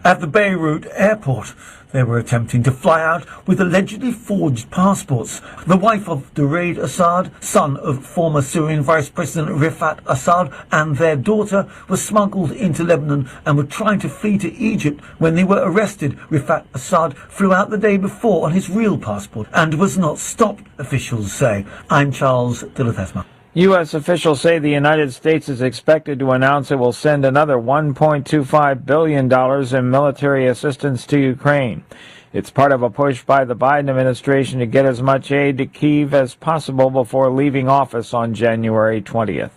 At the Beirut airport, they were attempting to fly out with allegedly forged passports. The wife of Durraiz Assad, son of former Syrian Vice President Rifat Assad, and their daughter were smuggled into Lebanon and were trying to flee to Egypt when they were arrested. Rifat Assad flew out the day before on his real passport and was not stopped, officials say. I'm Charles Dilathesma. U.S. officials say the United States is expected to announce it will send another $1.25 billion in military assistance to Ukraine. It's part of a push by the Biden administration to get as much aid to Kyiv as possible before leaving office on January 20th.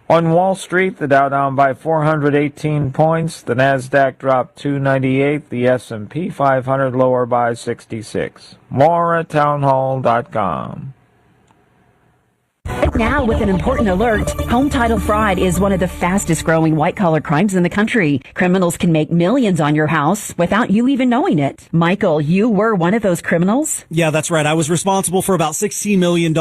On Wall Street, the Dow down by 418 points, the Nasdaq dropped 298, the S&P 500 lower by 66. More at townhall.com. Now, with an important alert, home title fraud is one of the fastest growing white-collar crimes in the country. Criminals can make millions on your house without you even knowing it. Michael, you were one of those criminals? Yeah, that's right. I was responsible for about $16 million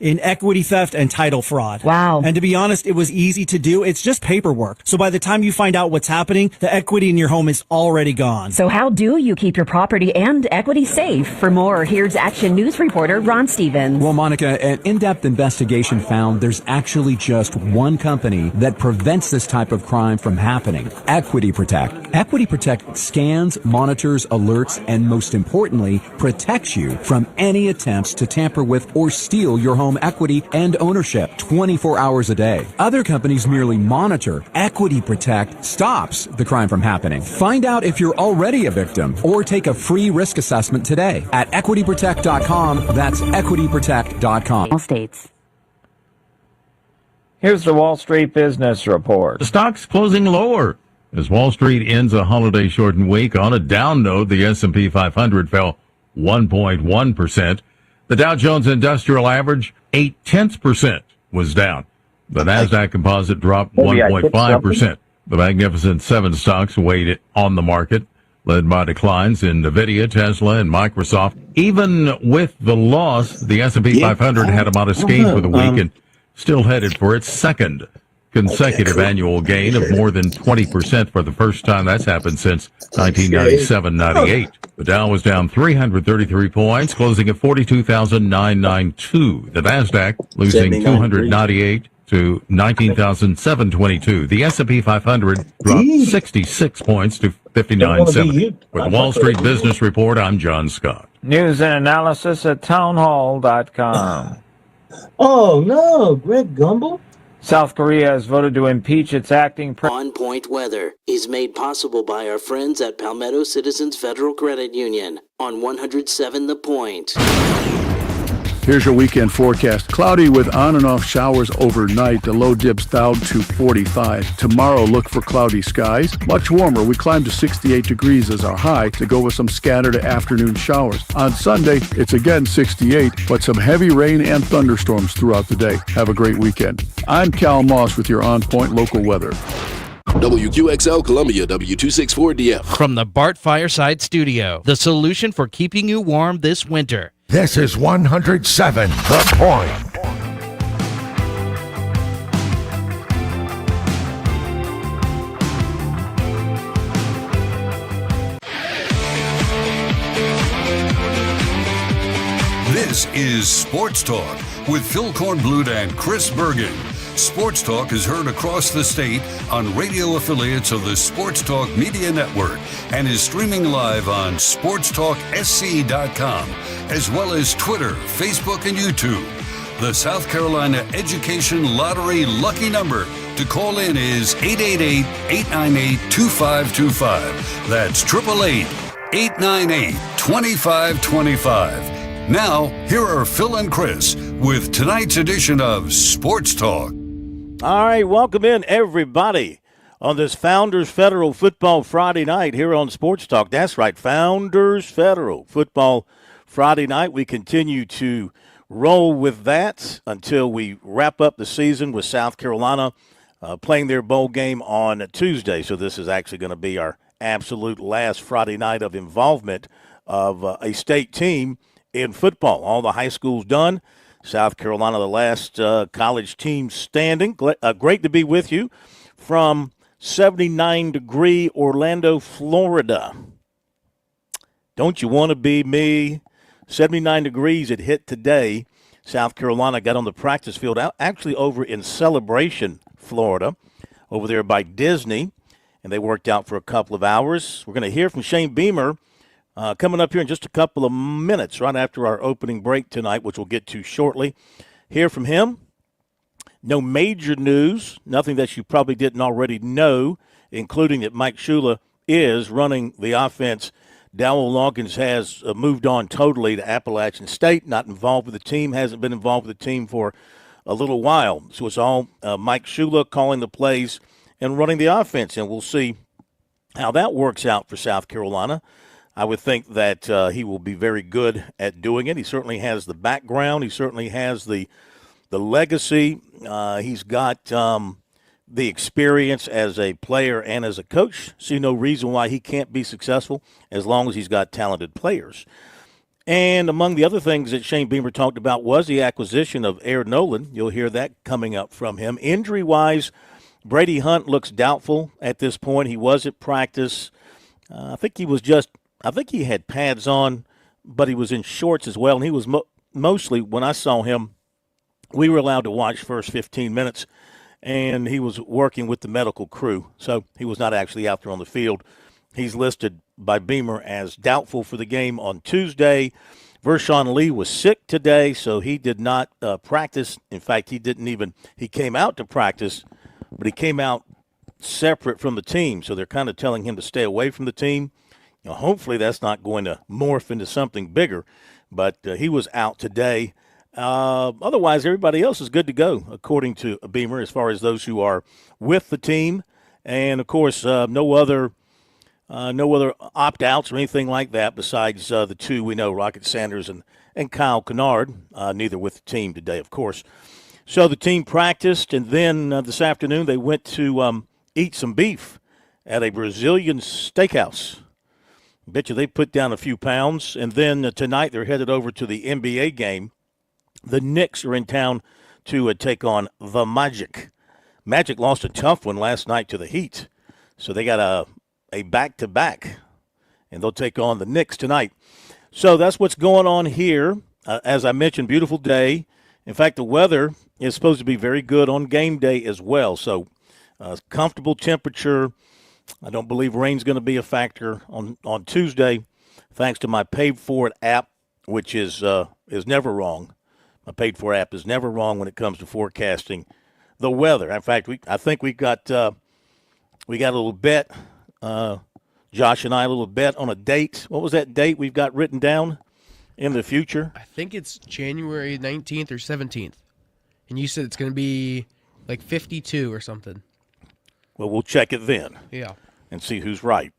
in equity theft and title fraud. Wow. And to be honest, it was easy to do. It's just paperwork. So by the time you find out what's happening, the equity in your home is already gone. So how do you keep your property and equity safe? For more, here's Action News reporter Ron Stevens. Well, Monica, an in-depth investigation found there's actually just one company that prevents this type of crime from happening: Equity Protect. Equity Protect scans, monitors, alerts, and most importantly, protects you from any attempts to tamper with or steal your home equity and ownership 24 hours a day. Other companies merely monitor. Equity Protect stops the crime from happening. Find out if you're already a victim or take a free risk assessment today at equityprotect.com. That's equityprotect.com. All states. Here's the Wall Street Business Report. The stock's closing lower as Wall Street ends a holiday-shortened week. On a down note, the S&P 500 fell 1.1%. The Dow Jones Industrial Average, 0.8%, was down. The Nasdaq Composite dropped 1.5%. The Magnificent Seven stocks weighed on the market, led by declines in NVIDIA, Tesla, and Microsoft. Even with the loss, the S&P 500 had a modest gain for the week and still headed for its second consecutive annual gain of more than 20% for the first time. That's happened since 1997-98. The Dow was down 333 points, closing at 42,992. The Nasdaq losing 298 to 19,722. The S&P 500 dropped 66 points to 59.70. With the Wall Street Business Report, I'm John Scott. News and analysis at townhall.com. Oh, no, Greg Gumbel? South Korea has voted to impeach its acting president. On Point Weather is made possible by our friends at Palmetto Citizens Federal Credit Union on 107 The Point. Here's your weekend forecast. Cloudy with on and off showers overnight. The low dips down to 45. Tomorrow, look for cloudy skies. Much warmer. We climb to 68 degrees as our high to go with some scattered afternoon showers. On Sunday, it's again 68, but some heavy rain and thunderstorms throughout the day. Have a great weekend. I'm Cal Moss with your On Point local weather. WQXL Columbia, W264DF. From the Bart Fireside Studio, the solution for keeping you warm this winter. This is 107 The Point. This is Sports Talk with Phil Kornblut and Chris Bergen. Sports Talk is heard across the state on radio affiliates of the Sports Talk Media Network and is streaming live on SportsTalkSC.com, as well as Twitter, Facebook, and YouTube. The South Carolina Education Lottery lucky number to call in is 888-898-2525. That's 888-898-2525. Now, here are Phil and Chris with tonight's edition of Sports Talk. All right, welcome in, everybody, on this Founders Federal Football Friday night here on Sports Talk. That's right, Founders Federal Football Friday night. We continue to roll with that until we wrap up the season with South Carolina playing their bowl game on Tuesday. So this is actually going to be our absolute last Friday night of involvement of a state team in football. All the high schools done. South Carolina, the last college team standing. Great to be with you from 79-degree Orlando, Florida. Don't you want to be me? 79 degrees it hit today. South Carolina got on the practice field, actually over in Celebration, Florida, over there by Disney, and they worked out for a couple of hours. We're going to hear from Shane Beamer coming up here in just a couple of minutes, right after our opening break tonight, which we'll get to shortly. Hear from him. No major news, nothing that you probably didn't already know, including that Mike Shula is running the offense. Dowell Lawkins has moved on totally to Appalachian State, not involved with the team, hasn't been involved with the team for a little while. So it's all Mike Shula calling the plays and running the offense, and we'll see how that works out for South Carolina. I would think that he will be very good at doing it. He certainly has the background. He certainly has the legacy. He's got the experience as a player and as a coach. See no reason why he can't be successful as long as he's got talented players. And among the other things that Shane Beamer talked about was the acquisition of Air Nolan. You'll hear that coming up from him. Injury-wise, Brady Hunt looks doubtful at this point. He was at practice. I think he had pads on, but he was in shorts as well. And he was mostly, when I saw him, we were allowed to watch first 15 minutes, and he was working with the medical crew. So he was not actually out there on the field. He's listed by Beamer as doubtful for the game on Tuesday. Vershawn Lee was sick today, so he did not practice. In fact, he came out to practice, but he came out separate from the team. So they're kind of telling him to stay away from the team. Hopefully that's not going to morph into something bigger, but he was out today. Otherwise, everybody else is good to go, according to Beamer, as far as those who are with the team. And, of course, no other opt-outs or anything like that besides the two we know, Rocket Sanders and Kyle Kennard, neither with the team today, of course. So the team practiced, and then this afternoon they went to eat some beef at a Brazilian steakhouse. Bet you they put down a few pounds. And then tonight they're headed over to the NBA game. The Knicks are in town to take on the Magic. Magic lost a tough one last night to the Heat. So they got a back-to-back, and they'll take on the Knicks tonight. So that's what's going on here. As I mentioned, beautiful day. In fact, the weather is supposed to be very good on game day as well. So comfortable temperature. I don't believe rain's going to be a factor on Tuesday, thanks to my Paid For It app, which is never wrong. My Paid For app is never wrong when it comes to forecasting the weather. In fact, I think we got a little bet. Josh and I a little bet on a date. What was that date we've got written down in the future? I think it's January 19th or 17th. And you said it's going to be like 52 or something. Well, we'll check it then. Yeah. And see who's right.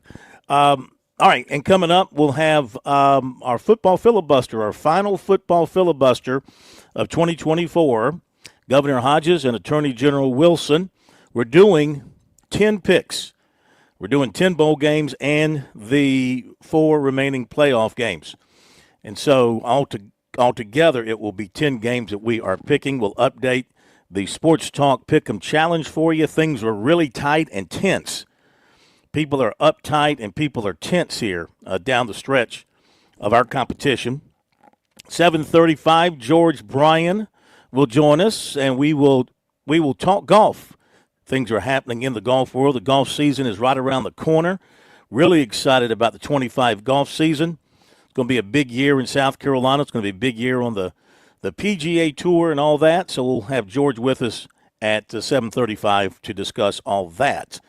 All right, and coming up, we'll have our football filibuster, our final football filibuster of 2024. Governor Hodges and Attorney General Wilson. We're doing 10 picks. We're doing 10 bowl games and the 4 remaining playoff games. And so altogether, it will be 10 games that we are picking. We'll update the Sports Talk Pick'em Challenge for you. Things are really tight and tense. People are uptight and people are tense here down the stretch of our competition. 7:35, George Bryan will join us, and we will talk golf. Things are happening in the golf world. The golf season is right around the corner. Really excited about the 25 golf season. It's going to be a big year in South Carolina. It's going to be a big year on the PGA Tour and all that. So we'll have George with us at 7:35 to discuss all that.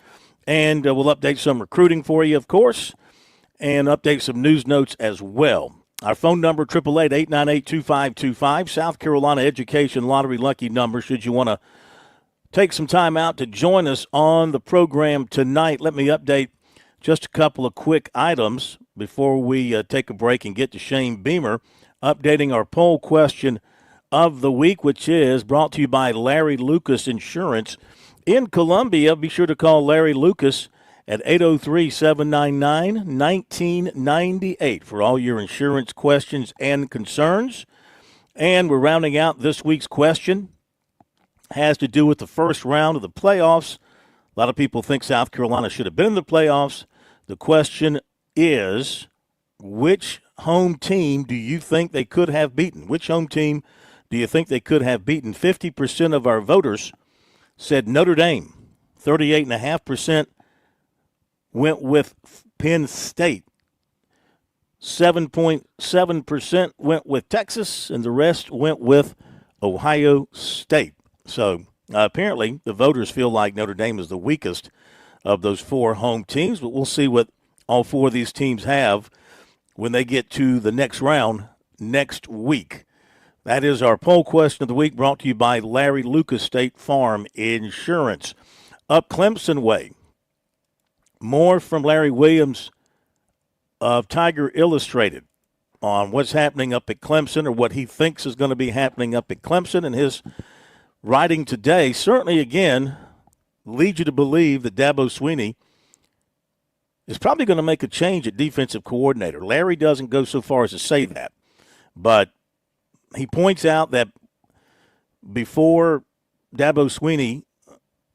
And we'll update some recruiting for you, of course, and update some news notes as well. Our phone number, 888-898-2525, South Carolina Education Lottery Lucky number, should you want to take some time out to join us on the program tonight. Let me update just a couple of quick items before we take a break and get to Shane Beamer, updating our poll question of the week, which is brought to you by Larry Lucas Insurance. In Columbia, be sure to call Larry Lucas at 803-799-1998 for all your insurance questions and concerns. And we're rounding out this week's question. Has to do with the first round of the playoffs. A lot of people think South Carolina should have been in the playoffs. The question is, which home team do you think they could have beaten? Which home team do you think they could have beaten? 50% of our voters said Notre Dame. 38.5% went with Penn State. 7.7% went with Texas, and the rest went with Ohio State. So apparently the voters feel like Notre Dame is the weakest of those four home teams, but we'll see what all four of these teams have when they get to the next round next week. That is our poll question of the week, brought to you by Larry Lucas State Farm Insurance. Up Clemson way, more from Larry Williams of Tiger Illustrated on what's happening up at Clemson, or what he thinks is going to be happening up at Clemson. And his writing today certainly, again, leads you to believe that Dabo Swinney is probably going to make a change at defensive coordinator. Larry doesn't go so far as to say that, but he points out that before Dabo Swinney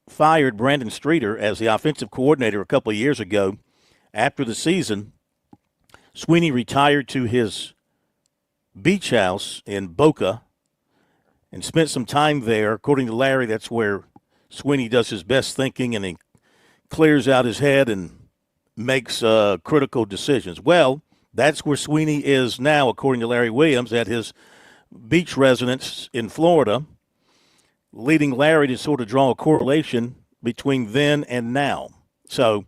fired Brandon Streeter as the offensive coordinator a couple of years ago, after the season, Swinney retired to his beach house in Boca and spent some time there. According to Larry, that's where Swinney does his best thinking, and he clears out his head and makes critical decisions. Well, that's where Swinney is now, according to Larry Williams, at his beach residence in Florida, leading Larry to sort of draw a correlation between then and now. So,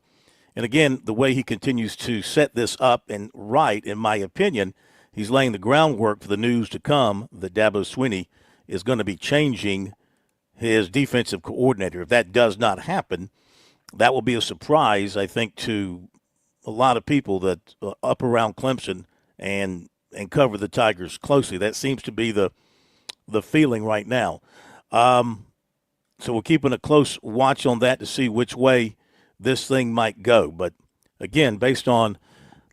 and again, the way he continues to set this up and write, in my opinion, he's laying the groundwork for the news to come that Dabo Swinney is going to be changing his defensive coordinator. If that does not happen, that will be a surprise, I think, to a lot of people that up around Clemson and cover the Tigers closely. That seems to be the feeling right now. So we're keeping a close watch on that to see which way this thing might go. But, again, based on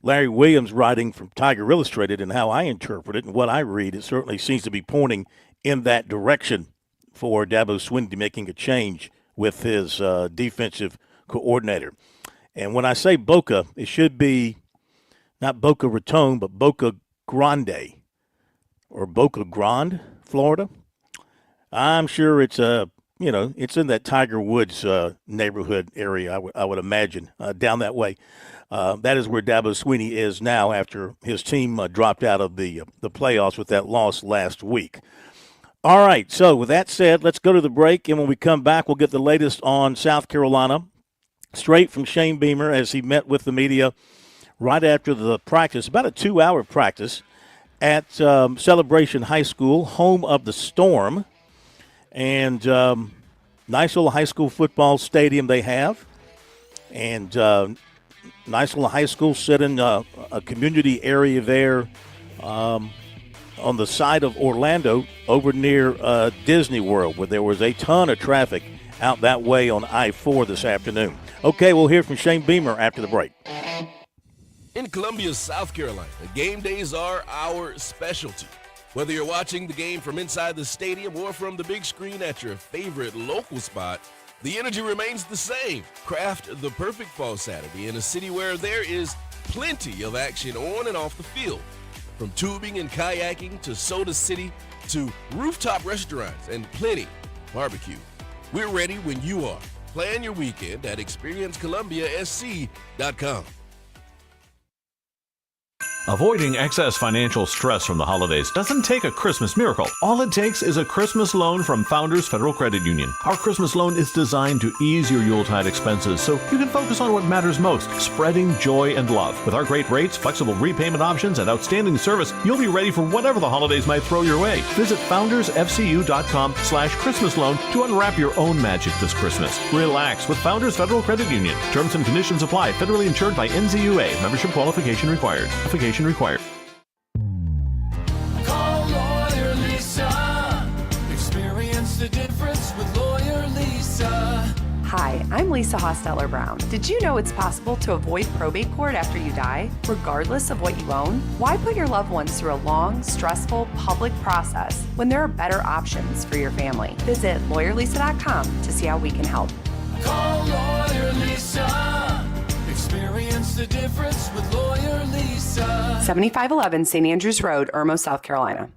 Larry Williams' writing from Tiger Illustrated and how I interpret it and what I read, it certainly seems to be pointing in that direction for Dabo Swinney making a change with his defensive coordinator. And when I say Boca, it should be not Boca Raton, but Boca Grande or Boca Grande, Florida. I'm sure it's it's in that Tiger Woods neighborhood area, I would imagine, down that way. That is where Dabo Swinney is now after his team dropped out of the playoffs with that loss last week. All right, so with that said, let's go to the break, and when we come back, we'll get the latest on South Carolina, straight from Shane Beamer as he met with the media right after the practice, about a 2-hour practice at Celebration High School, home of the Storm. And nice little high school football stadium they have. And nice little high school set in a community area there on the side of Orlando over near Disney World, where there was a ton of traffic out that way on I-4 this afternoon. Okay, we'll hear from Shane Beamer after the break. In Columbia, South Carolina, game days are our specialty. Whether you're watching the game from inside the stadium or from the big screen at your favorite local spot, the energy remains the same. Craft the perfect fall Saturday in a city where there is plenty of action on and off the field. From tubing and kayaking to Soda City to rooftop restaurants and plenty barbecue. We're ready when you are. Plan your weekend at ExperienceColumbiaSC.com. Avoiding excess financial stress from the holidays doesn't take a Christmas miracle. All it takes is a Christmas loan from Founders Federal Credit Union. Our Christmas loan is designed to ease your Yuletide expenses so you can focus on what matters most, spreading joy and love. With our great rates, flexible repayment options, and outstanding service, you'll be ready for whatever the holidays might throw your way. Visit foundersfcu.com/Christmas loan to unwrap your own magic this Christmas. Relax with Founders Federal Credit Union. Terms and conditions apply. Federally insured by NCUA. Membership qualification required. Required. Call Lawyer Lisa. Experience the difference with Lawyer Lisa. Hi, I'm Lisa Hosteller Brown. Did you know it's possible to avoid probate court after you die, regardless of what you own? Why put your loved ones through a long, stressful public process when there are better options for your family? Visit lawyerlisa.com to see how we can help. Call Lawyer Lisa. Experience the difference with Lawyer Lisa. 7511 St. Andrews Road, Irmo, South Carolina.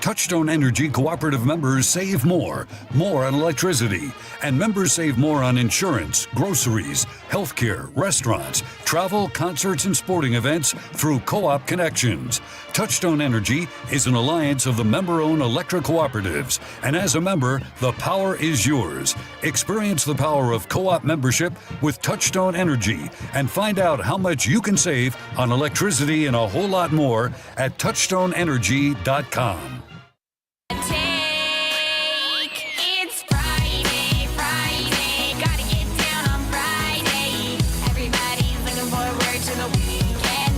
Touchstone Energy cooperative members save more on electricity, and members save more on insurance, groceries, healthcare, restaurants, travel, concerts, and sporting events through Co-op Connections. Touchstone Energy is an alliance of the member-owned electric cooperatives, and as a member, the power is yours. Experience the power of co-op membership with Touchstone Energy and find out how much you can save on electricity and a whole lot more at touchstoneenergy.com. It's Friday, gotta get down on Friday. Everybody's looking forward to the weekend.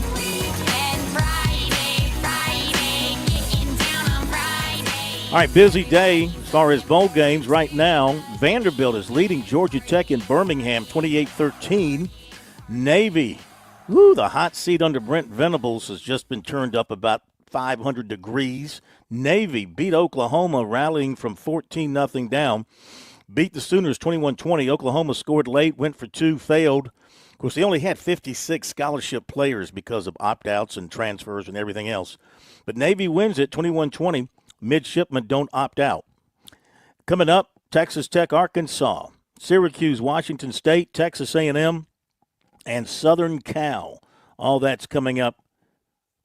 Friday, getting down on Friday. All right, busy day as far as bowl games right now. Vanderbilt is leading Georgia Tech in Birmingham 28-13. Navy, the hot seat under Brent Venables has just been turned up about 500 degrees. Navy beat Oklahoma, rallying from 14-0 down. Beat the Sooners 21-20. Oklahoma scored late, went for two, failed. Of course, they only had 56 scholarship players because of opt-outs and transfers and everything else. But Navy wins it 21-20. Midshipmen don't opt out. Coming up, Texas Tech, Arkansas, Syracuse, Washington State, Texas A&M, and Southern Cal. All that's coming up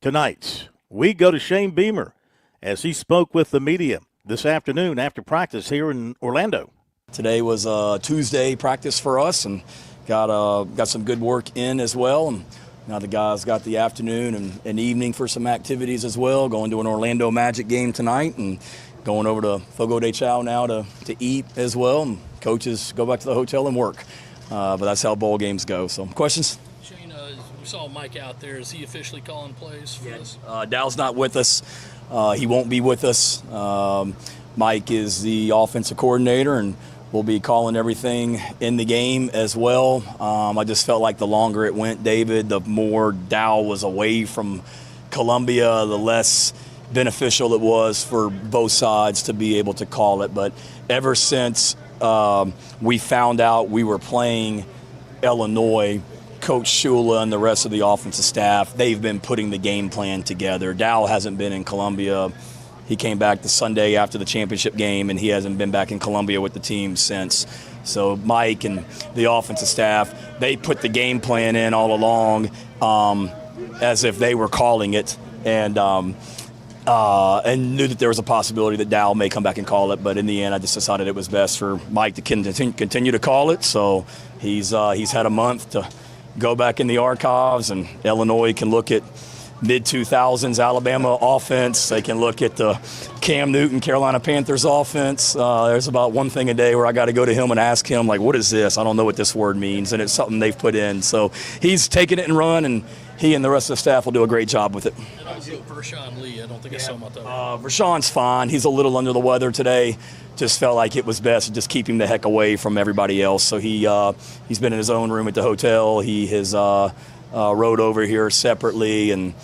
tonight. We go to Shane Beamer as he spoke with the media this afternoon after practice here in Orlando. Today was a Tuesday practice for us and got some good work in as well. And now the guys got the afternoon and evening for some activities as well, going to an Orlando Magic game tonight and going over to Fogo de Chao now to eat as well. And coaches go back to the hotel and work. But that's how bowl games go. So questions? Shane, we saw Mike out there. Is he officially calling plays for us? Dow's not with us. He won't be with us. Mike is the offensive coordinator and will be calling everything in the game as well. I just felt like the longer it went, David, the more Dow was away from Columbia, the less beneficial it was for both sides to be able to call it. But ever since we found out we were playing Illinois, Coach Shula and the rest of the offensive staff, they've been putting the game plan together. Dow hasn't been in Columbia. He came back the Sunday after the championship game, and he hasn't been back in Columbia with the team since. So Mike and the offensive staff, they put the game plan in all along as if they were calling it, and knew that there was a possibility that Dow may come back and call it. But in the end, I just decided it was best for Mike to continue to call it. So he's had a month to go back in the archives, and Illinois can look at mid-2000s Alabama offense. They can look at the Cam Newton Carolina Panthers offense. There's about one thing a day where I got to go to him and ask him, like, what is this? I don't know what this word means, and it's something they've put in. So he's taken it and run, and he and the rest of the staff will do a great job with it. And also Vershawn Lee, I don't think I saw him out there. Vershawn's fine. He's a little under the weather today. Just felt like it was best to just keep him the heck away from everybody else. So he's been in his own room at the hotel. He has rode over here separately, and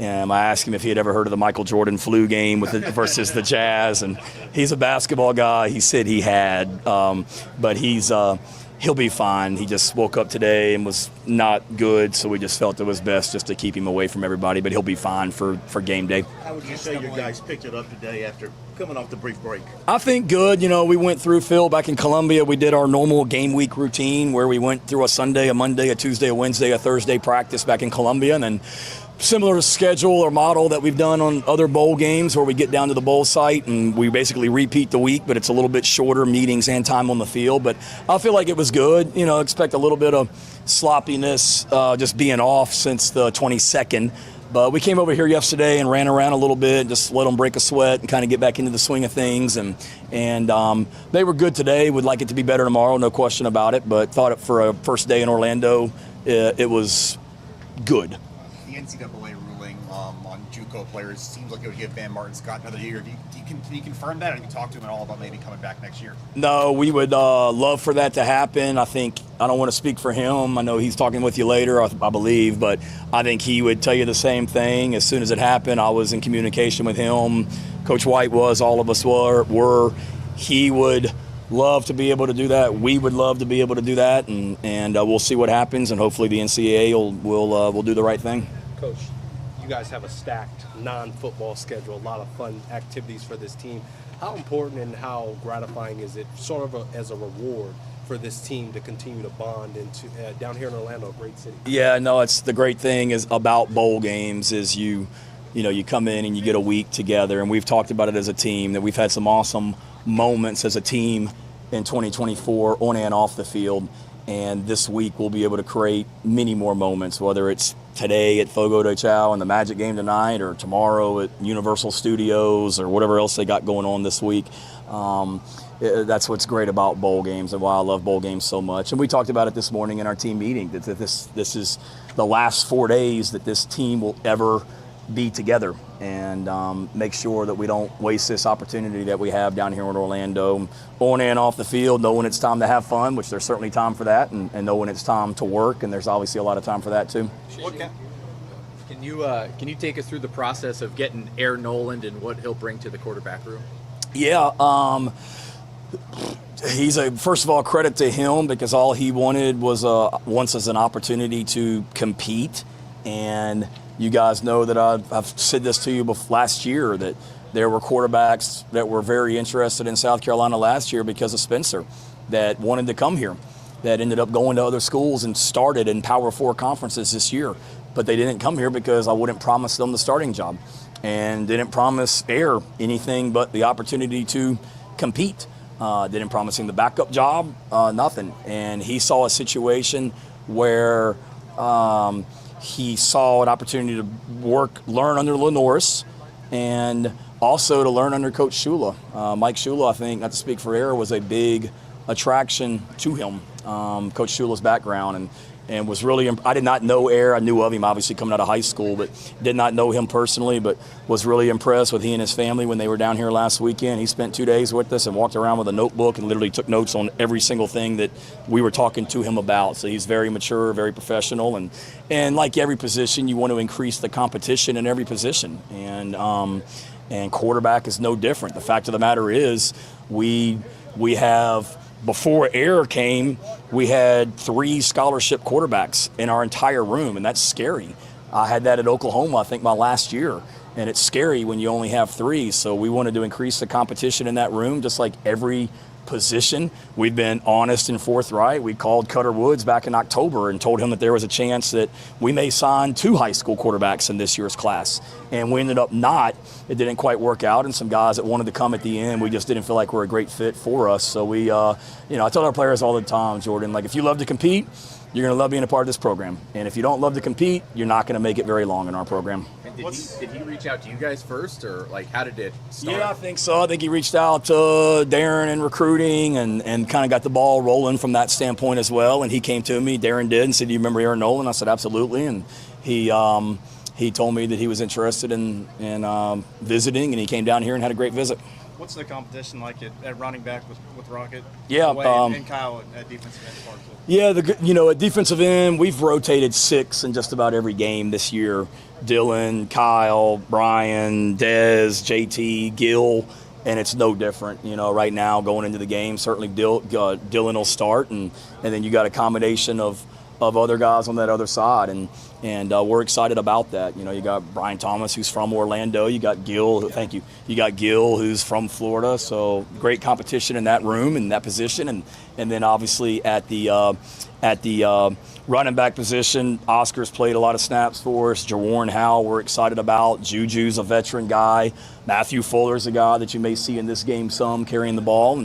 I asked him if he had ever heard of the Michael Jordan flu game versus the Jazz, and he's a basketball guy. He said he had, but he'll be fine. He just woke up today and was not good, so we just felt it was best just to keep him away from everybody, but he'll be fine for game day. How would you say your guys picked it up today after coming off the brief break? I think good. You know, we went through, Phil, back in Columbia. We did our normal game week routine where we went through a Sunday, a Monday, a Tuesday, a Wednesday, a Thursday practice back in Columbia, and then similar schedule or model that we've done on other bowl games where we get down to the bowl site and we basically repeat the week, but it's a little bit shorter meetings and time on the field. But I feel like it was good. You know, expect a little bit of sloppiness just being off since the 22nd. But we came over here yesterday and ran around a little bit, just let them break a sweat and kind of get back into the swing of things. And they were good today. Would like it to be better tomorrow, no question about it. But thought it for a first day in Orlando, it was good. The NCAA ruling on JUCO players seems like it would give Van Martin Scott another year. Can you confirm that, or have you talked to him at all about maybe coming back next year? No, we would love for that to happen. I don't want to speak for him. I know he's talking with you later, I believe, but I think he would tell you the same thing. As soon as it happened, I was in communication with him. Coach White was, all of us were. He would love to be able to do that. We would love to be able to do that, and we'll see what happens, and hopefully the NCAA will do the right thing. Coach, you guys have a stacked non-football schedule, a lot of fun activities for this team. How important and how gratifying is it sort of as a reward for this team to continue to bond into down here in Orlando, a great city? Yeah, no, it's the great thing is about bowl games is you come in and you get a week together, and we've talked about it as a team that we've had some awesome moments as a team in 2024 on and off the field, and this week we'll be able to create many more moments, whether it's today at Fogo de Chao and the Magic game tonight, or tomorrow at Universal Studios, or whatever else they got going on this week. That's what's great about bowl games and why I love bowl games so much. And we talked about it this morning in our team meeting, that this is the last 4 days that this team will ever be together, and make sure that we don't waste this opportunity that we have down here in Orlando, on and off the field, know when it's time to have fun, which there's certainly time for that, and know when it's time to work, and there's obviously a lot of time for that too. Can you take us through the process of getting Air Noland and what he'll bring to the quarterback room? Yeah, first of all, credit to him, because all he wanted was once as an opportunity to compete. And you guys know that I've said this to you last year, that there were quarterbacks that were very interested in South Carolina last year because of Spencer, that wanted to come here, that ended up going to other schools and started in Power 4 conferences this year. But they didn't come here because I wouldn't promise them the starting job, and didn't promise Air anything but the opportunity to compete. Didn't promise him the backup job, nothing. And he saw a situation where he saw an opportunity to learn under Lenoris, and also to learn under Coach Shula. Mike Shula, I think, not to speak for Air, was a big attraction to him. Coach Shula's background, and was really, I did not know Air. I knew of him, obviously, coming out of high school, but did not know him personally, but was really impressed with he and his family when they were down here last weekend. He spent 2 days with us and walked around with a notebook and literally took notes on every single thing that we were talking to him about. So he's very mature, very professional, and like every position, you want to increase the competition in every position. And quarterback is no different. The fact of the matter is, we have, before Air came, we had 3 scholarship quarterbacks in our entire room, and that's scary. I had that at Oklahoma, I think, my last year, and it's scary when you only have 3. So we wanted to increase the competition in that room, just like every position. We've been honest and forthright. We called Cutter Woods back in October and told him that there was a chance that we may sign 2 high school quarterbacks in this year's class, and we ended up not. It didn't quite work out, and some guys that wanted to come at the end, we just didn't feel like were a great fit for us. So we, I tell our players all the time, Jordan, like, if you love to compete, you're going to love being a part of this program. And if you don't love to compete, you're not going to make it very long in our program. And did he reach out to you guys first, or like how did it start? Yeah, I think so. I think he reached out to Darren in recruiting and kind of got the ball rolling from that standpoint as well. And he came to me, Darren did, and said, "Do you remember Aaron Nolan?" I said, "Absolutely." And he told me that he was interested in visiting, and he came down here and had a great visit. What's the competition like at running back with Rocket? Yeah, and Kyle at defensive end part too. Yeah, at defensive end, we've rotated 6 in just about every game this year. Dylan, Kyle, Brian, Dez, JT, Gil, and it's no different. Right now going into the game, certainly Dylan will start, and then you got a combination of other guys on that other side, and we're excited about that. You got Brian Thomas, who's from Orlando. You got Gil, thank you. You got Gil, who's from Florida. So great competition in that room, in that position, and then obviously at the running back position, Oscar's played a lot of snaps for us. Jawarn Howell, we're excited about. Juju's a veteran guy. Matthew Fuller's a guy that you may see in this game some carrying the ball,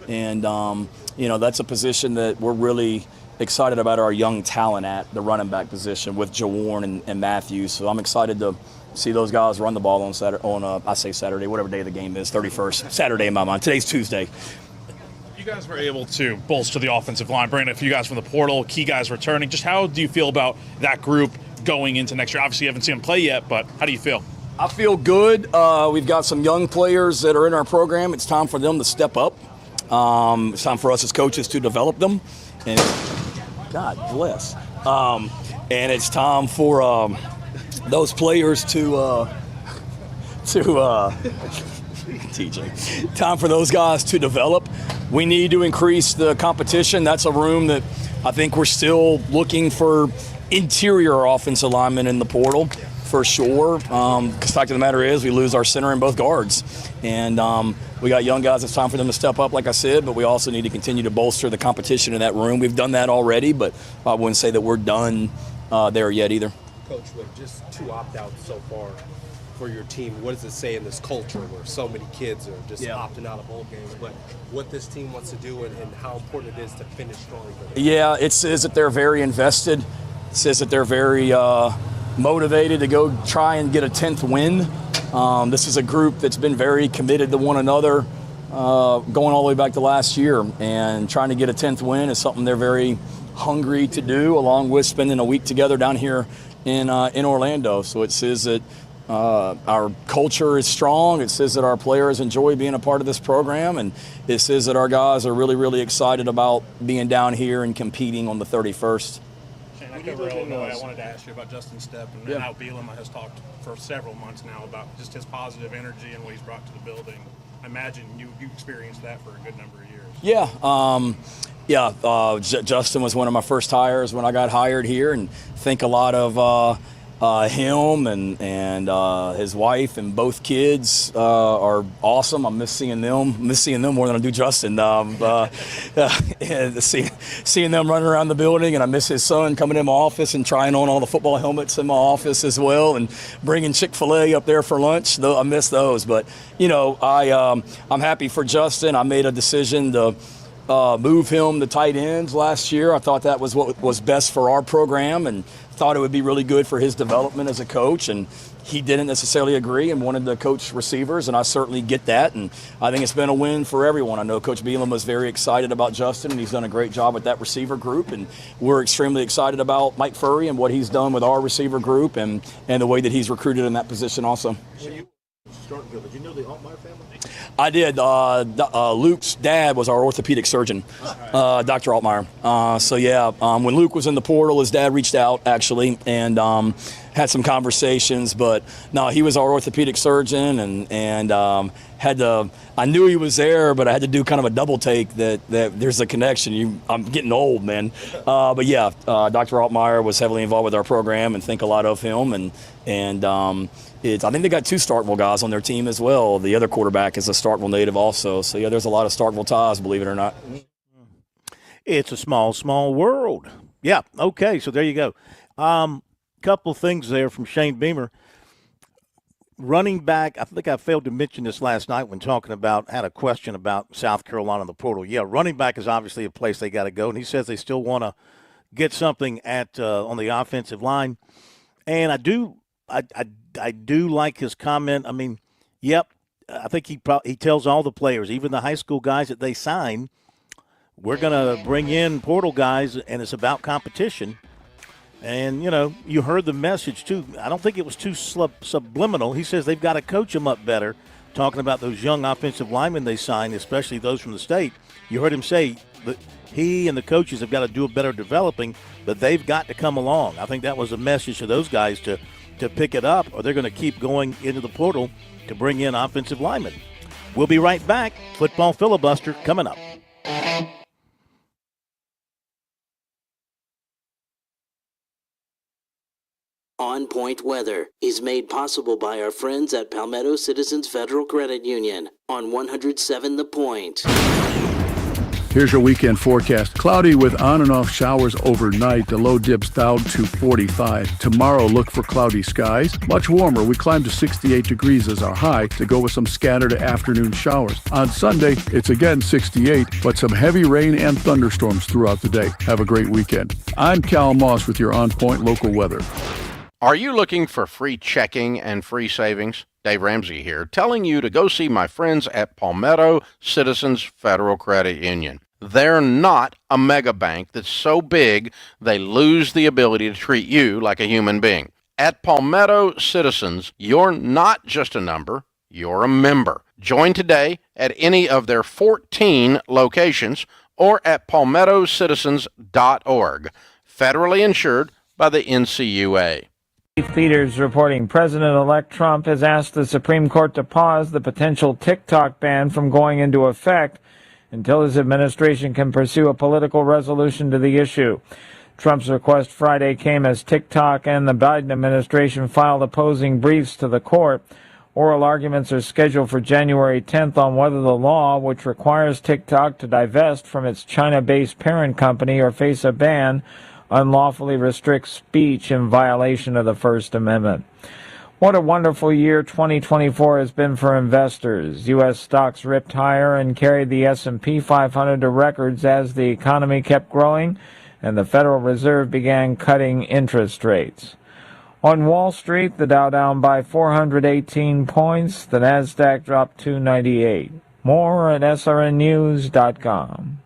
and that's a position that we're really excited about our young talent at the running back position with Jawarn and Matthews. So I'm excited to see those guys run the ball on Saturday, whatever day the game is, 31st. Saturday in my mind. Today's Tuesday. You guys were able to bolster the offensive line, bring in a few guys from the portal, key guys returning. Just how do you feel about that group going into next year? Obviously, you haven't seen them play yet, but how do you feel? I feel good. We've got some young players that are in our program. It's time for them to step up. It's time for us as coaches to develop them. And God bless. And it's time for those players to TJ. Time for those guys to develop. we need to increase the competition. That's a room that I think we're still looking for interior offensive linemen in the portal for sure. Because the fact of the matter is we lose our center and both guards. And we got young guys. It's time for them to step up, like I said, but we also need to continue to bolster the competition in that room. We've done that already, but I wouldn't say that we're done there yet either. Coach, with just 2 opt-outs so far for your team, what does it say in this culture where so many kids are just opting out of bowl games, but what this team wants to do and how important it is to finish strong? Yeah, it says that they're very invested. It says that they're very motivated to go try and get a 10th win. This is a group that's been very committed to one another going all the way back to last year, and trying to get a 10th win is something they're very hungry to do, along with spending a week together down here in Orlando. So it says that our culture is strong. It says that our players enjoy being a part of this program, and it says that our guys are really, really excited about being down here and competing on the 31st. Shane, I cover Illinois. I wanted to ask you about Justin Stepp and how Bielema has talked for several months now about just his positive energy and what he's brought to the building. I imagine you experienced that for a good number of years. Yeah. Justin was one of my first hires when I got hired here, and think a lot of him and his wife and both kids are awesome. I miss seeing them. More than I do Justin. Seeing them running around the building, and I miss his son coming in my office and trying on all the football helmets in my office as well, and bringing Chick-fil-A up there for lunch. I miss those, but I'm happy for Justin. I made a decision to move him to tight ends last year. I thought that was what was best for our program, and thought it would be really good for his development as a coach. And he didn't necessarily agree and wanted to coach receivers, and I certainly get that. And I think it's been a win for everyone. I know Coach Bielema was very excited about Justin, and he's done a great job with that receiver group. And we're extremely excited about Mike Furry and what he's done with our receiver group and the way that he's recruited in that position also. Did you know the Altmaier family? I did. Luke's dad was our orthopedic surgeon, Dr. Altmaier. When Luke was in the portal, his dad reached out actually and had some conversations. But no, he was our orthopedic surgeon, and had to. I knew he was there, but I had to do kind of a double take that there's a connection. I'm getting old, man. Dr. Altmaier was heavily involved with our program, and think a lot of him, I think they got 2 Starkville guys on their team as well. The other quarterback is a Starkville native also. So, there's a lot of Starkville ties, believe it or not. It's a small, small world. Yeah, okay, so there you go. Couple things there from Shane Beamer. Running back, I think I failed to mention this last night when had a question about South Carolina in the portal. Yeah, running back is obviously a place they got to go, and he says they still want to get something on the offensive line. And I do like his comment. I mean, I think he tells all the players, even the high school guys that they sign, we're going to bring in portal guys, and it's about competition. And, you heard the message, too. I don't think it was too subliminal. He says they've got to coach them up better, talking about those young offensive linemen they signed, especially those from the state. You heard him say that he and the coaches have got to do a better developing, but they've got to come along. I think that was a message to those guys to pick it up, or they're going to keep going into the portal to bring in offensive linemen. We'll be right back. Football Filibuster coming up. On Point Weather is made possible by our friends at Palmetto Citizens Federal Credit Union on 107 The Point. Here's your weekend forecast. Cloudy with on and off showers overnight. The low dips down to 45. Tomorrow, look for cloudy skies. Much warmer. We climb to 68 degrees as our high to go with some scattered afternoon showers. On Sunday, it's again 68, but some heavy rain and thunderstorms throughout the day. Have a great weekend. I'm Cal Moss with your On Point local weather. Are you looking for free checking and free savings? Dave Ramsey here, telling you to go see my friends at Palmetto Citizens Federal Credit Union. They're not a mega bank that's so big they lose the ability to treat you like a human being. At Palmetto Citizens, you're not just a number, you're a member. Join today at any of their 14 locations or at palmettocitizens.org. Federally insured by the NCUA. Keith Peters reporting President-elect Trump has asked the Supreme Court to pause the potential TikTok ban from going into effect until his administration can pursue a political resolution to the issue. Trump's request Friday came as TikTok and the Biden administration filed opposing briefs to the court. Oral arguments are scheduled for January 10th on whether the law, which requires TikTok to divest from its China-based parent company or face a ban, unlawfully restricts speech in violation of the First Amendment. What a wonderful year 2024 has been for investors. U.S. stocks ripped higher and carried the S&P 500 to records as the economy kept growing and the Federal Reserve began cutting interest rates. On Wall Street, the Dow down by 418 points, the Nasdaq dropped 298. More at srnnews.com.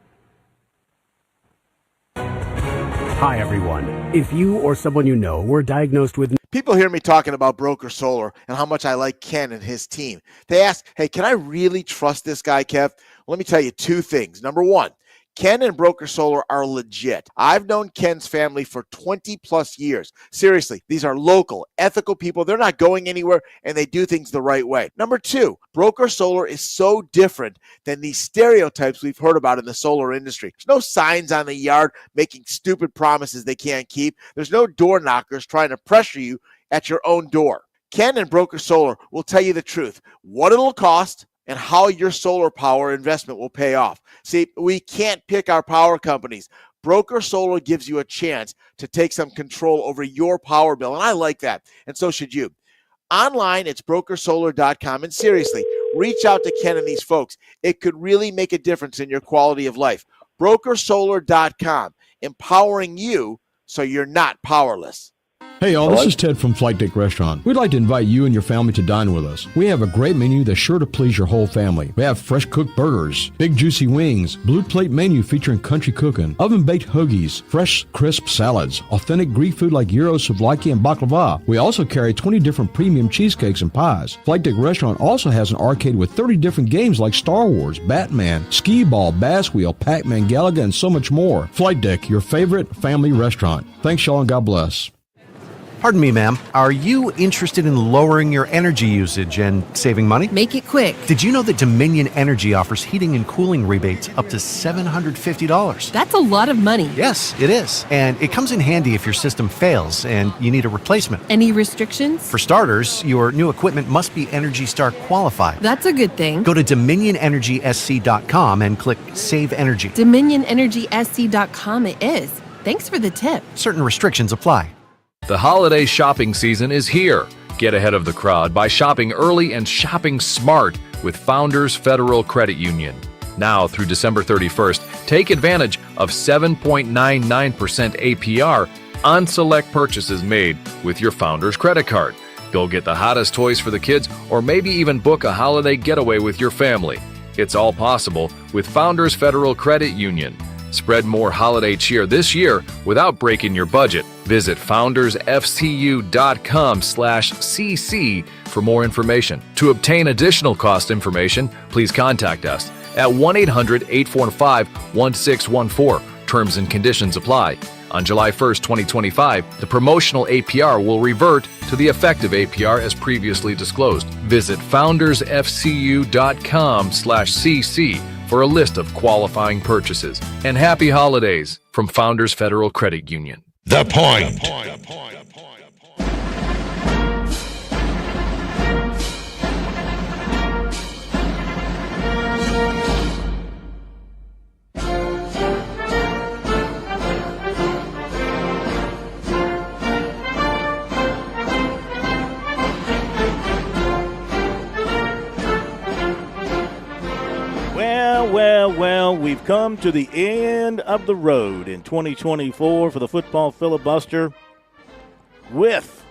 Hi, everyone. If you or someone you know were diagnosed with... People hear me talking about Broker Solar and how much I like Ken and his team. They ask, hey, can I really trust this guy, Kev? Let me tell you two things. Number one, Ken and Broker Solar are legit. I've known Ken's family for 20 plus years. Seriously, these are local, ethical people. They're not going anywhere and they do things the right way. Number two, Broker Solar is so different than these stereotypes we've heard about in the solar industry. There's no signs on the yard making stupid promises they can't keep. There's no door knockers trying to pressure you at your own door. Ken and Broker Solar will tell you the truth, what it'll cost, and how your solar power investment will pay off. See, we can't pick our power companies. Broker Solar gives you a chance to take some control over your power bill, and I like that, and so should you. Online, it's brokersolar.com, and seriously, reach out to Ken and these folks. It could really make a difference in your quality of life. Brokersolar.com, empowering you so you're not powerless. Hey y'all, this is Ted from Flight Deck Restaurant. We'd like to invite you and your family to dine with us. We have a great menu that's sure to please your whole family. We have fresh cooked burgers, big juicy wings, blue plate menu featuring country cooking, oven baked hoagies, fresh crisp salads, authentic Greek food like gyros, souvlaki, and baklava. We also carry 20 different premium cheesecakes and pies. Flight Deck Restaurant also has an arcade with 30 different games like Star Wars, Batman, Skee Ball, Bass Wheel, Pac-Man, Galaga, and so much more. Flight Deck, your favorite family restaurant. Thanks y'all and God bless. Pardon me, ma'am. Are you interested in lowering your energy usage and saving money? Make it quick. Did you know that Dominion Energy offers heating and cooling rebates up to $750? That's a lot of money. Yes, it is. And it comes in handy if your system fails and you need a replacement. Any restrictions? For starters, your new equipment must be Energy Star qualified. That's a good thing. Go to DominionEnergySC.com and click Save Energy. DominionEnergySC.com it is. Thanks for the tip. Certain restrictions apply. The holiday shopping season is here. Get ahead of the crowd by shopping early and shopping smart with Founders Federal Credit Union. Now through December 31st, take advantage of 7.99% APR on select purchases made with your Founders credit card. Go get the hottest toys for the kids or maybe even book a holiday getaway with your family. It's all possible with Founders Federal Credit Union. Spread more holiday cheer this year without breaking your budget. Visit foundersfcu.com/cc for more information. To obtain additional cost information, please contact us at 1-800-845-1614. Terms and conditions apply. On July 1st, 2025, the promotional APR will revert to the effective APR as previously disclosed. Visit foundersfcu.com/cc for a list of qualifying purchases. And happy holidays from Founders Federal Credit Union. The Point. Well, we've come to the end of the road in 2024 for the football filibuster with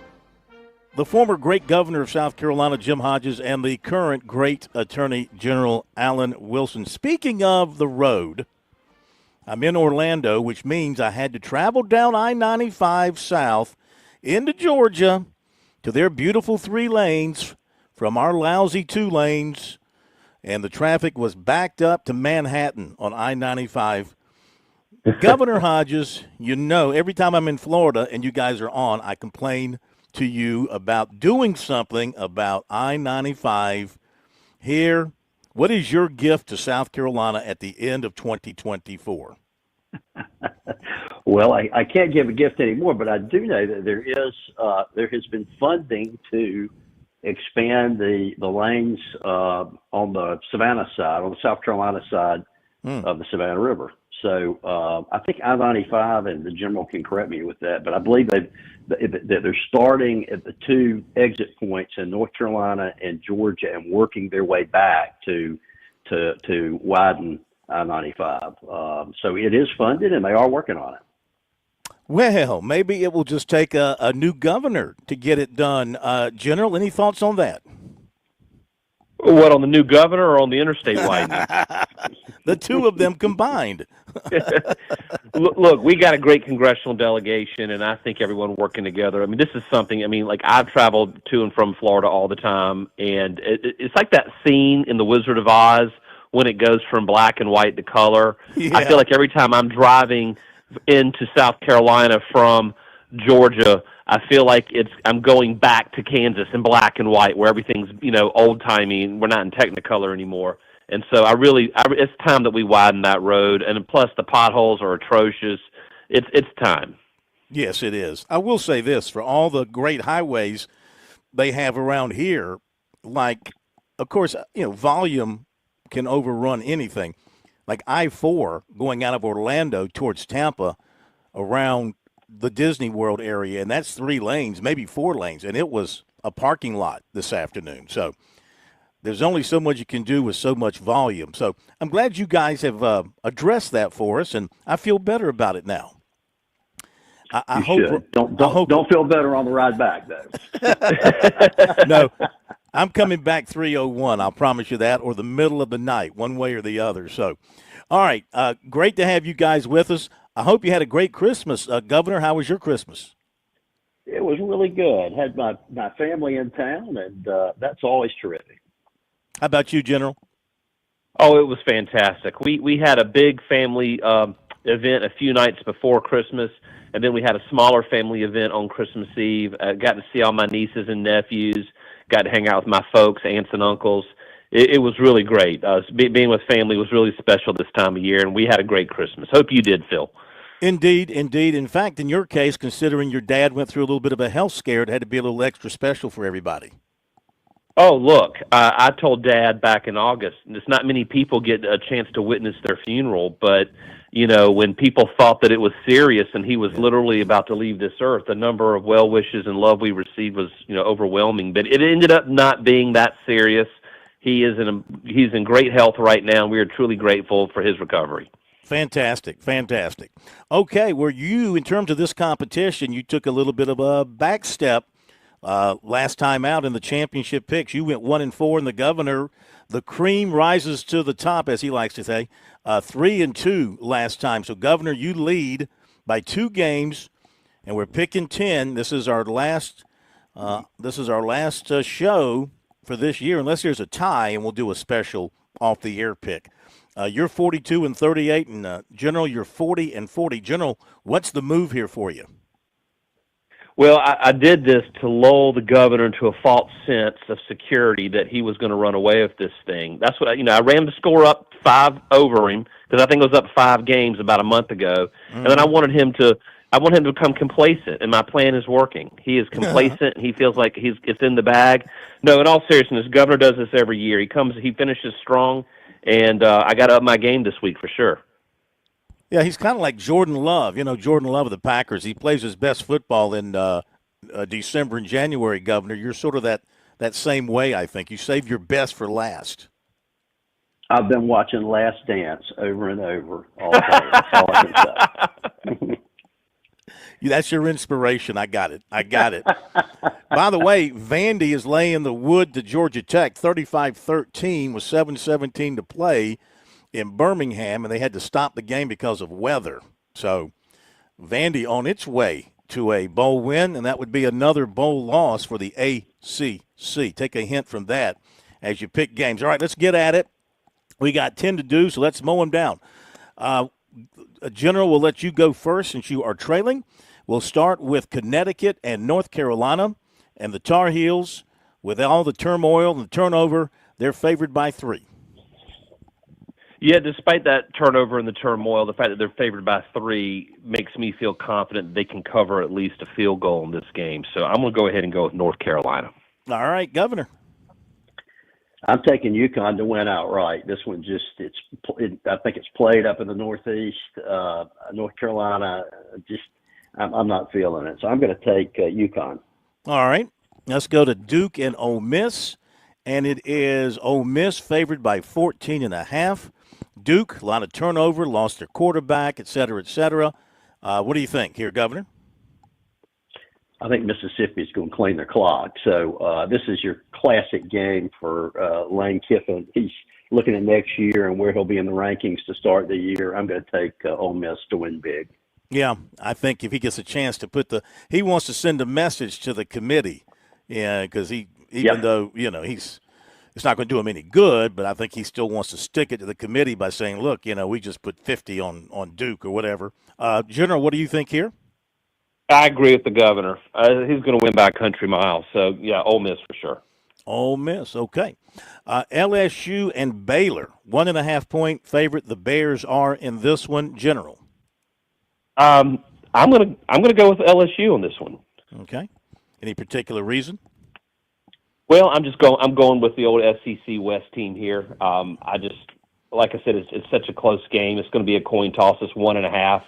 the former great governor of South Carolina, Jim Hodges, and the current great Attorney General Alan Wilson. Speaking of the road, I'm in Orlando, which means I had to travel down I-95 south into Georgia to their beautiful 3 lanes from our lousy 2 lanes. And the traffic was backed up to Manhattan on I-95. Governor Hodges, you know, every time I'm in Florida and you guys are on, I complain to you about doing something about I-95 here What is your gift to South Carolina at the end of 2024? Well, I can't give a gift anymore, but I do know that there has been funding to expand the lanes on the Savannah side, on the South Carolina side of the Savannah River. So I think I-95, and the general can correct me with that, but I believe that they're starting at the two exit points in North Carolina and Georgia and working their way back to widen I-95. So it is funded, and they are working on it. Well, maybe it will just take a new governor to get it done. General, any thoughts on that? What, on the new governor or on the interstate widening? The two of them combined. Look, we got a great congressional delegation, and I think everyone working together. I mean, this is something, like, I've traveled to and from Florida all the time, and it's like that scene in The Wizard of Oz when it goes from black and white to color. Yeah. I feel like every time I'm driving into South Carolina from Georgia, I feel like I'm going back to Kansas in black and white, where everything's old timey and we're not in Technicolor anymore. And so it's time that we widen that road. And plus, the potholes are atrocious. It's time. Yes, it is. I will say this: for all the great highways they have around here, like, of course, volume can overrun anything. Like I-4 going out of Orlando towards Tampa around the Disney World area, and that's 3 lanes, maybe 4 lanes, and it was a parking lot this afternoon. So there's only so much you can do with so much volume. So I'm glad you guys have addressed that for us, and I feel better about it now. I hope. Don't feel better on the ride back, though. No, I'm coming back 3:01. I'll promise you that, or the middle of the night, one way or the other. So, all right, great to have you guys with us. I hope you had a great Christmas. Governor, how was your Christmas? It was really good. Had my family in town, and that's always terrific. How about you, General? Oh, it was fantastic. We had a big family event a few nights before Christmas, and then we had a smaller family event on Christmas Eve. Got to see all my nieces and nephews, got to hang out with my folks, aunts and uncles. It was really great. Being with family was really special this time of year, and we had a great Christmas. Hope you did, Phil. Indeed, indeed. In fact, in your case, considering your dad went through a little bit of a health scare, it had to be a little extra special for everybody. Oh, look, I told Dad back in August, there's not many people get a chance to witness their funeral, but, when people thought that it was serious and he was literally about to leave this earth, the number of well wishes and love we received was, overwhelming. But it ended up not being that serious. He's in great health right now, and we are truly grateful for his recovery. Fantastic, fantastic. Okay, were you, in terms of this competition, you took a little bit of a back step last time out in the championship picks. You went 1-4, and the governor, the cream rises to the top, as he likes to say, 3-2 last time. So, Governor, you lead by 2 games, and we're picking 10. This is our last show for this year, unless there's a tie, and we'll do a special off-the-air pick. You're 42-38, and General, you're 40-40. General, what's the move here for you? Well, I did this to lull the governor into a false sense of security that he was going to run away with this thing. That's what I ran the score up 5 over him because I think it was up 5 games about a month ago, and then I wanted him to become complacent, and my plan is working. He is complacent. He feels like it's in the bag. No, in all seriousness, the governor does this every year. He finishes strong, and I got to up my game this week for sure. Yeah, he's kind of like Jordan Love. Jordan Love of the Packers. He plays his best football in December and January, Governor. You're sort of that same way, I think. You save your best for last. I've been watching Last Dance over and over all day. That's all I can say. That's your inspiration. I got it. By the way, Vandy is laying the wood to Georgia Tech, 35-13 with 7:17 to play in Birmingham, and they had to stop the game because of weather. So Vandy on its way to a bowl win, and that would be another bowl loss for the ACC. Take a hint from that as you pick games. All right, let's get at it. We got 10 to do, so let's mow them down. General, we'll let you go first since you are trailing. We'll start with Connecticut and North Carolina, and the Tar Heels, with all the turmoil and the turnover, they're favored by 3. Yeah, despite that turnover and the turmoil, the fact that they're favored by 3 makes me feel confident they can cover at least a field goal in this game. So I'm going to go ahead and go with North Carolina. All right, Governor. I'm taking UConn to win outright. This one I think it's played up in the Northeast. North Carolina, I'm not feeling it. So I'm going to take UConn. All right, let's go to Duke and Ole Miss. And it is Ole Miss favored by 14.5. Duke, a lot of turnover, lost their quarterback, et cetera, et cetera. What do you think here, Governor? I think Mississippi's going to clean their clock. So this is your classic game for Lane Kiffin. He's looking at next year and where he'll be in the rankings to start the year. I'm going to take Ole Miss to win big. Yeah, I think if he gets a chance to he wants to send a message to the committee. Yeah, because even though, it's not going to do him any good, but I think he still wants to stick it to the committee by saying, look, we just put 50 on Duke or whatever. General, what do you think here? I agree with the governor. He's going to win by a country mile. So, yeah, Ole Miss for sure. Ole Miss, okay. LSU and Baylor, 1.5-point favorite. The Bears are in this one. General. I'm going to go with LSU on this one. Okay. Any particular reason? Well, I'm going with the old SEC West team here. Like I said, it's such a close game. It's going to be a coin toss. It's 1.5.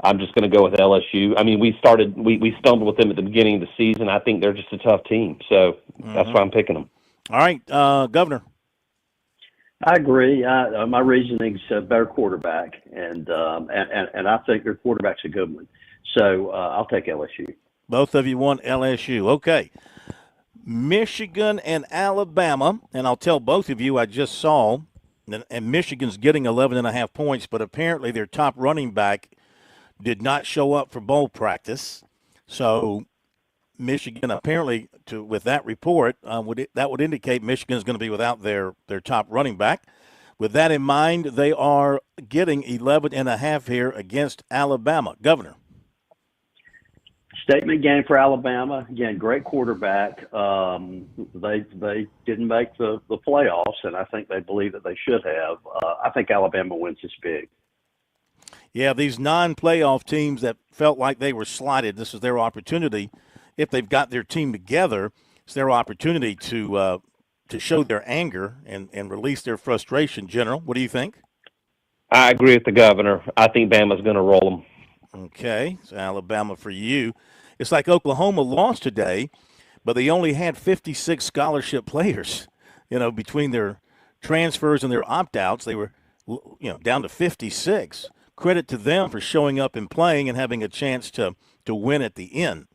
I'm just going to go with LSU. I mean, we stumbled with them at the beginning of the season. I think they're just a tough team, so that's why I'm picking them. All right, Governor. I agree. My reasoning's a better quarterback, and I think their quarterback's a good one. So I'll take LSU. Both of you want LSU. Okay. Michigan and Alabama, and I'll tell both of you I just saw, and Michigan's getting 11.5 points, but apparently their top running back did not show up for bowl practice. So Michigan apparently, with that report, that would indicate Michigan is going to be without their top running back. With that in mind, they are getting 11.5 here against Alabama. Governor. Statement game for Alabama. Again, great quarterback. They didn't make the playoffs, and I think they believe that they should have. I think Alabama wins this big. Yeah, these non-playoff teams that felt like they were slighted, this is their opportunity. If they've got their team together, it's their opportunity to show their anger and release their frustration. General, what do you think? I agree with the governor. I think Bama's going to roll them. Okay, so Alabama for you. It's like Oklahoma lost today, but they only had 56 scholarship players. Between their transfers and their opt-outs, they were down to 56. Credit to them for showing up and playing and having a chance to win at the end.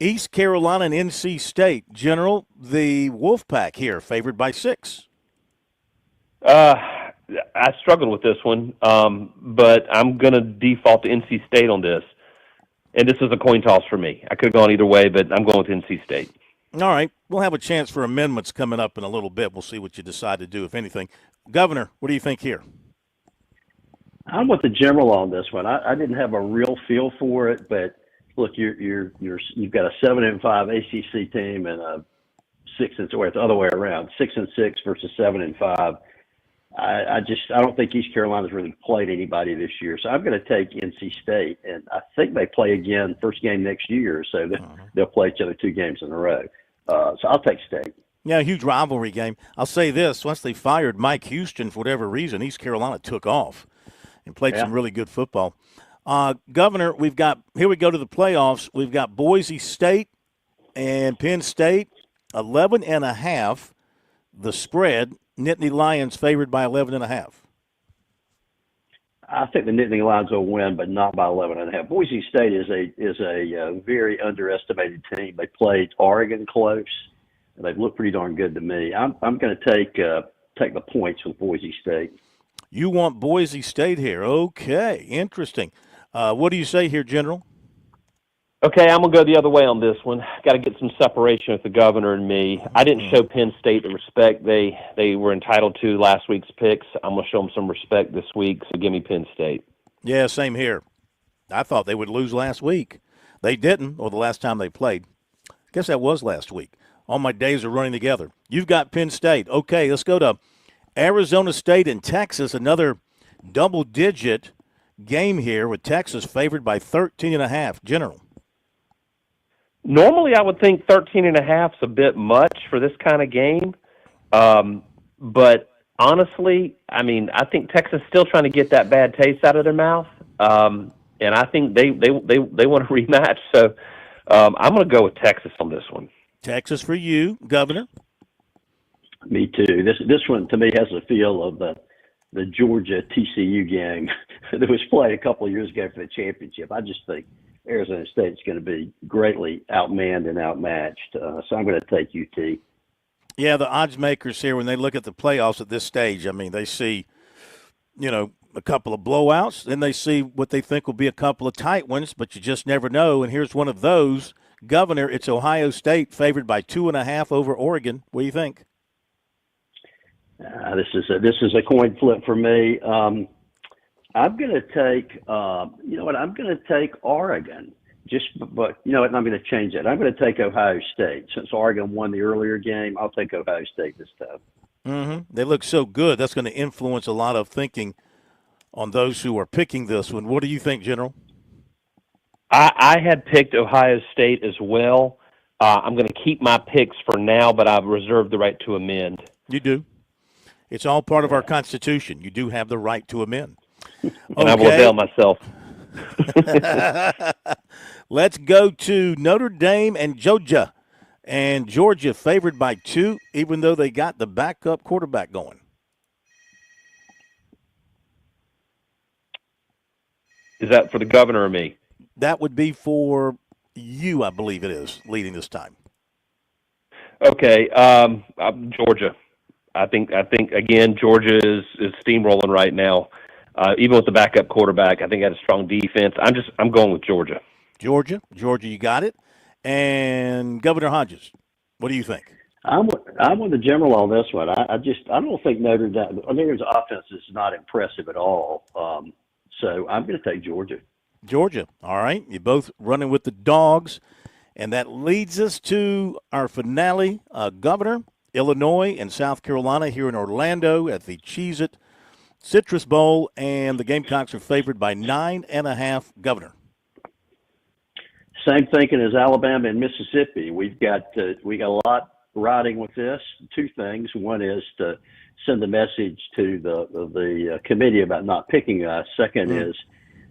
East Carolina and NC State. General, the Wolfpack here, favored by 6. I struggled with this one, but I'm going to default to NC State on this. And this is a coin toss for me. I could have gone either way, but I'm going with NC State. All right. We'll have a chance for amendments coming up in a little bit. We'll see what you decide to do, if anything. Governor, what do you think here? I'm with the general on this one. I didn't have a real feel for it, but look, you've got a 7-5 ACC team and a 6-6, or it's the other way around, 6-6 versus 7-5. I don't think East Carolina's really played anybody this year, so I'm going to take NC State, and I think they play again first game next year, so they'll play each other 2 games in a row. So I'll take State. Yeah, a huge rivalry game. I'll say this: once they fired Mike Houston for whatever reason, East Carolina took off and played some really good football. Governor, here we go to the playoffs. We've got Boise State and Penn State, 11.5. The spread. Nittany Lions favored by 11.5. I think the Nittany Lions will win, but not by 11.5. Boise State is a very underestimated team. They played Oregon close, and they've looked pretty darn good to me. I'm going to take the points with Boise State. You want Boise State here? Okay, interesting. What do you say here, General? Okay, I'm going to go the other way on this one. Got to get some separation with the governor and me. I didn't show Penn State the respect they were entitled to last week's picks. I'm going to show them some respect this week, so give me Penn State. Yeah, same here. I thought they would lose last week. They didn't, or the last time they played. I guess that was last week. All my days are running together. You've got Penn State. Okay, let's go to Arizona State and Texas, another double-digit game here with Texas favored by 13.5. General. Normally, I would think 13.5 is a bit much for this kind of game. But honestly, I mean, I think Texas is still trying to get that bad taste out of their mouth. And I think they want to rematch. So I'm going to go with Texas on this one. Texas for you, Governor. Me too. This one to me has a feel of the Georgia TCU game that was played a couple of years ago for the championship. I just think Arizona State's going to be greatly outmanned and outmatched. So I'm going to take UT. Yeah, the odds makers here, when they look at the playoffs at this stage, I mean, they see, a couple of blowouts, then they see what they think will be a couple of tight ones, but you just never know. And here's one of those. Governor, it's Ohio State favored by 2.5 over Oregon. What do you think? This is a coin flip for me. I'm going to take, I'm going to take Oregon. But you know what? I'm going to change that. I'm going to take Ohio State. Since Oregon won the earlier game, I'll take Ohio State this time. Mm-hmm. They look so good. That's going to influence a lot of thinking on those who are picking this one. What do you think, General? I had picked Ohio State as well. I'm going to keep my picks for now, but I've reserved the right to amend. You do. It's all part of our Constitution. You do have the right to amend. And I will avail myself. Let's go to Notre Dame and Georgia. And Georgia favored by 2, even though they got the backup quarterback going. Is that for the governor or me? That would be for you, I believe it is, leading this time. Okay, Georgia. I think again, Georgia is steamrolling right now. Even with the backup quarterback, I think they had a strong defense. I'm going with Georgia. Georgia, you got it. And Governor Hodges, what do you think? I'm with the general on this one. I don't think Notre Dame's offense is not impressive at all. So I'm going to take Georgia. Georgia, all right. You're both running with the dogs. And that leads us to our finale. Governor, Illinois and South Carolina here in Orlando at the Cheez-It Citrus Bowl. And the Gamecocks are favored by 9.5. Governor. Same thinking as Alabama and Mississippi. We got a lot riding with this. 2 things. One is to send a message to the committee about not picking us. Second is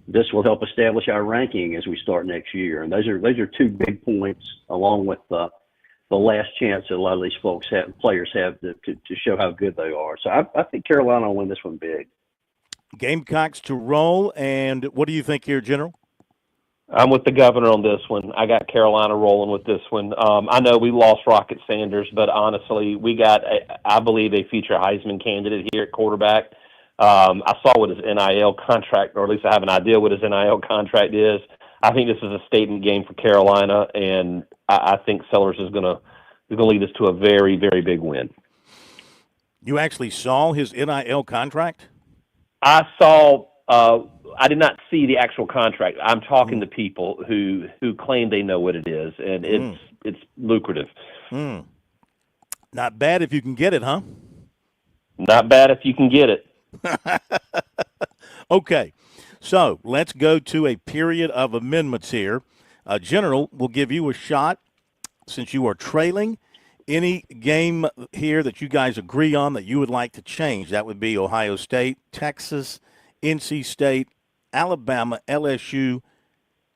this will help establish our ranking as we start next year. And those are 2 big points, along with the last chance that a lot of these players have to show how good they are. So I think Carolina will win this one big. Gamecocks to roll. And what do you think here, General? I'm with the governor on this one. I got Carolina rolling with this one. I know we lost Rocket Sanders, but honestly, we got, I believe, a future Heisman candidate here at quarterback. I saw what his NIL contract, or at least I have an idea what his NIL contract is. I think this is a statement game for Carolina, and I think Sellers is going to lead us to a very, very big win. You actually saw his NIL contract? I saw. I did not see the actual contract. I'm talking to people who claim they know what it is, and it's lucrative. Not bad if you can get it, huh? Not bad if you can get it. Okay, so let's go to a period of amendments here. General, will give you a shot since you are trailing. Any game here that you guys agree on that you would like to change? That would be Ohio State, Texas, NC State, Alabama, LSU,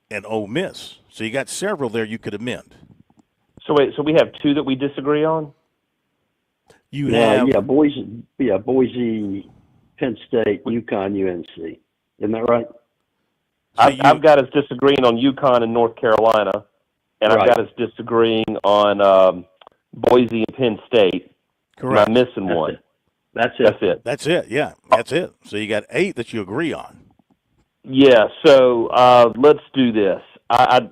and Ole Miss. So you got several there you could amend. So wait, so we have 2 that we disagree on? Boise, Penn State, UConn, UNC. Isn't that right? I've got us disagreeing on UConn and North Carolina, and I've got us disagreeing on Boise and Penn State. Correct. Am I missing one? That's it. That's it, yeah. That's it. So you got 8 that you agree on. Yeah, so let's do this. I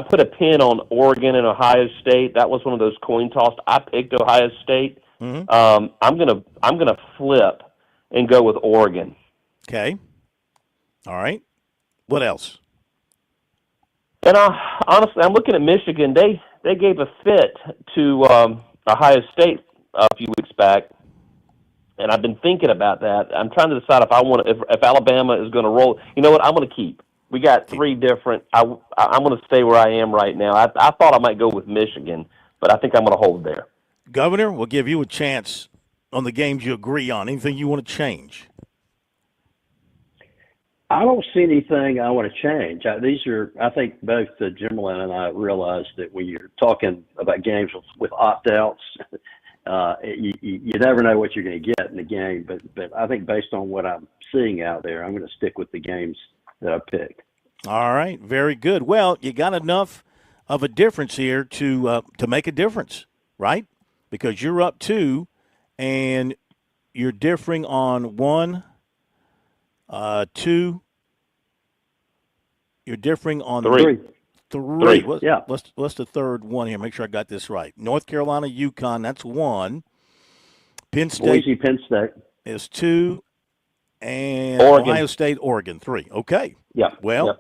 put a pin on Oregon and Ohio State. That was one of those coin toss. I picked Ohio State. I'm gonna flip and go with Oregon. Okay. All right. What else? And honestly, I'm looking at Michigan. They gave a fit to Ohio State a few weeks back. And I've been thinking about that. I'm trying to decide if Alabama is going to roll. You know what? I'm going to keep. We got three different. I'm going to stay where I am right now. I thought I might go with Michigan, but I think I'm going to hold there. Governor, we'll give you a chance on the games you agree on. Anything you want to change? I don't see anything I want to change. I think both Jimmerlin and I realize that when you're talking about games with opt-outs, you never know what you're going to get in the game. But I think based on what I'm seeing out there, I'm going to stick with the games that I picked. All right, very good. Well, you got enough of a difference here to make a difference, right? Because you're up 2, and you're differing on 1, 2. You're differing on 3. 3. Yeah. What's the third one here? Make sure I got this right. North Carolina, UConn, that's 1. Penn State. Boise, Penn State is 2. And Oregon. Ohio State, Oregon, 3. Okay. Yeah. Well,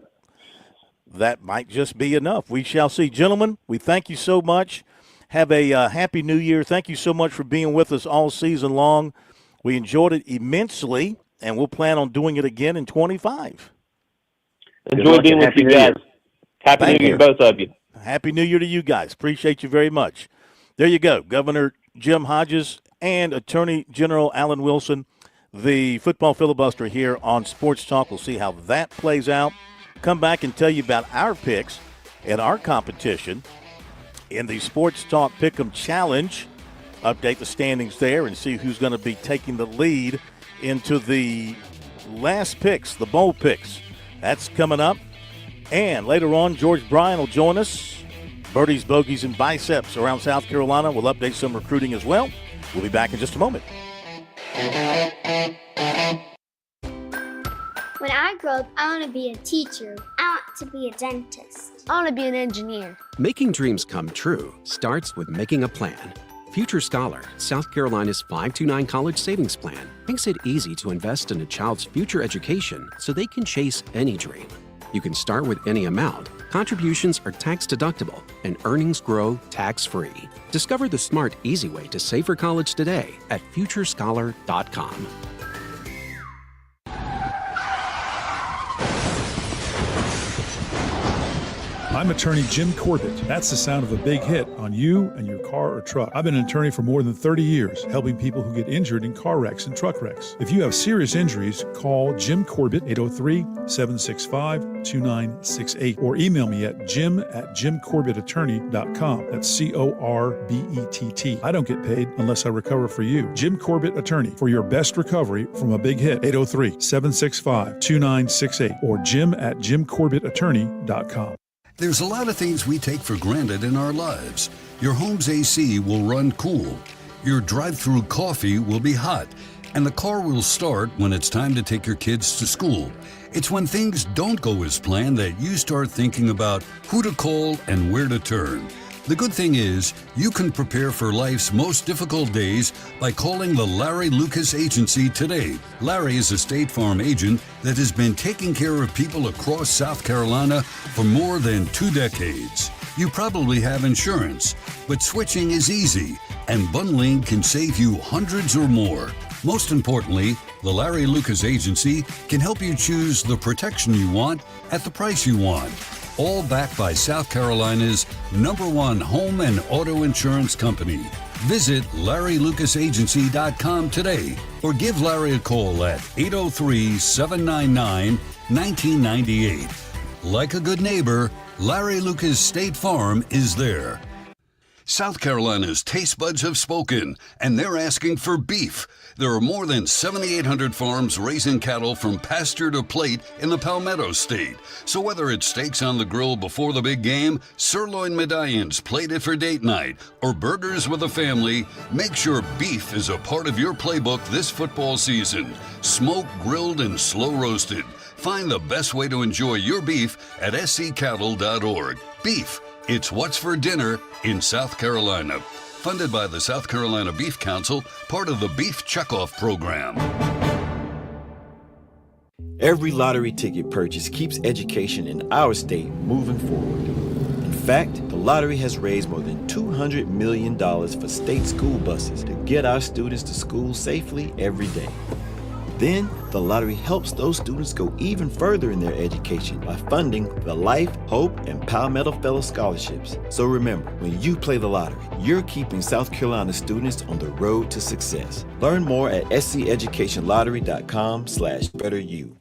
that might just be enough. We shall see. Gentlemen, we thank you so much. Have a happy New Year. Thank you so much for being with us all season long. We enjoyed it immensely, and we'll plan on doing it again in 25. Enjoy being with you guys. Happy New Year to both of you. Happy New Year to you guys. Appreciate you very much. There you go. Governor Jim Hodges and Attorney General Alan Wilson, the football filibuster here on Sports Talk. We'll see how that plays out. Come back and tell you about our picks and our competition in the Sports Talk Pick'em Challenge. Update the standings there and see who's going to be taking the lead into the last picks, the bowl picks. That's coming up. And later on, George Bryan will join us. Birdies, bogeys, and biceps around South Carolina. We'll update some recruiting as well. We'll be back in just a moment. When I grow up, I want to be a teacher. I want to be a dentist. I want to be an engineer. Making dreams come true starts with making a plan. Future Scholar, South Carolina's 529 college savings plan, makes it easy to invest in a child's future education so they can chase any dream. You can start with any amount. Contributions are tax-deductible, and earnings grow tax-free. Discover the smart, easy way to save for college today at futurescholar.com. I'm attorney Jim Corbett. That's the sound of a big hit on you and your car or truck. I've been an attorney for more than 30 years, helping people who get injured in car wrecks and truck wrecks. If you have serious injuries, call Jim Corbett, 803-765-2968, or email me at jim@jimcorbettattorney.com. That's CORBETT. I don't get paid unless I recover for you. Jim Corbett Attorney, for your best recovery from a big hit, 803-765-2968, or jim@jimcorbettattorney.com. There's a lot of things we take for granted in our lives. Your home's AC will run cool. Your drive-through coffee will be hot. And the car will start when it's time to take your kids to school. It's when things don't go as planned that you start thinking about who to call and where to turn. The good thing is, you can prepare for life's most difficult days by calling the Larry Lucas Agency today. Larry is a State Farm agent that has been taking care of people across South Carolina for more than 2 decades. You probably have insurance, but switching is easy, and bundling can save you hundreds or more. Most importantly, the Larry Lucas Agency can help you choose the protection you want at the price you want. All backed by South Carolina's #1 home and auto insurance company. Visit LarryLucasAgency.com today or give Larry a call at 803-799-1998. Like a good neighbor, Larry Lucas State Farm is there. South Carolina's taste buds have spoken, and they're asking for beef. There are more than 7,800 farms raising cattle from pasture to plate in the Palmetto State. So whether it's steaks on the grill before the big game, sirloin medallions plated for date night, or burgers with a family, make sure beef is a part of your playbook this football season. Smoked, grilled, and slow roasted. Find the best way to enjoy your beef at sccattle.org. Beef. It's what's for dinner in South Carolina. Funded by the South Carolina Beef Council, part of the Beef Checkoff Program. Every lottery ticket purchase keeps education in our state moving forward. And fact, the lottery has raised more than $200 million for state school buses to get our students to school safely every day. Then, the lottery helps those students go even further in their education by funding the Life, Hope, and Palmetto Fellow Scholarships. So remember, when you play the lottery, you're keeping South Carolina students on the road to success. Learn more at sceducationlottery.com/betteryou.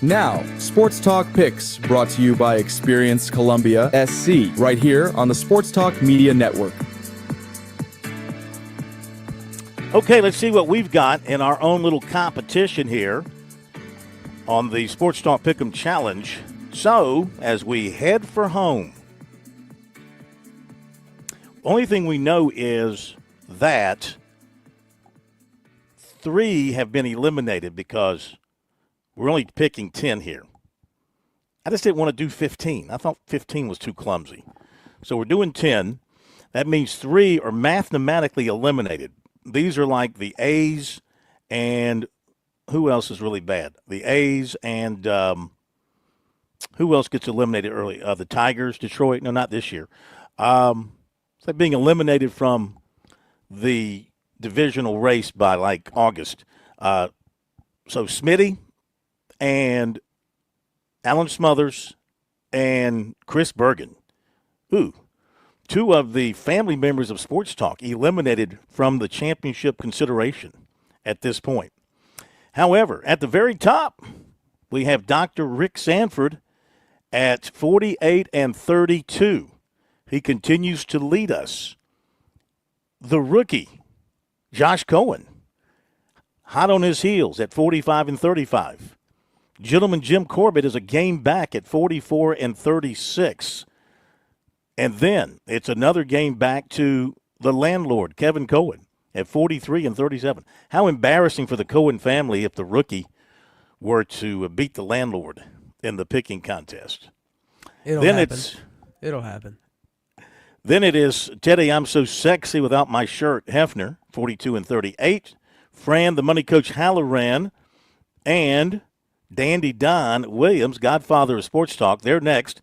Now, Sports Talk Picks, brought to you by Experience Columbia SC, right here on the Sports Talk Media Network. Okay, let's see what we've got in our own little competition here on the Sports Talk Pick'em Challenge. So, as we head for home, only thing we know is that 3 have been eliminated because we're only picking 10 here. I just didn't want to do 15. I thought 15 was too clumsy. So we're doing 10. That means 3 are mathematically eliminated. These are like the A's and who else is really bad? The A's and who else gets eliminated early? The Tigers, Detroit. No, not this year. It's like being eliminated from the divisional race by like August. So Smitty and Alan Smothers and Chris Bergen. Ooh. 2 of the family members of Sports Talk eliminated from the championship consideration at this point. However, at the very top, we have Dr. Rick Sanford at 48-32. He continues to lead us. The rookie, Josh Cohen, hot on his heels at 45-35. Gentleman Jim Corbett is a game back at 44-36. And then it's another game back to the landlord, Kevin Cohen, at 43-37. How embarrassing for the Cohen family if the rookie were to beat the landlord in the picking contest. It'll happen. Then it is Teddy, I'm so sexy without my shirt, Hefner, 42-38. Fran, the money coach, Halloran, and Dandy Don Williams, godfather of Sports Talk, they're next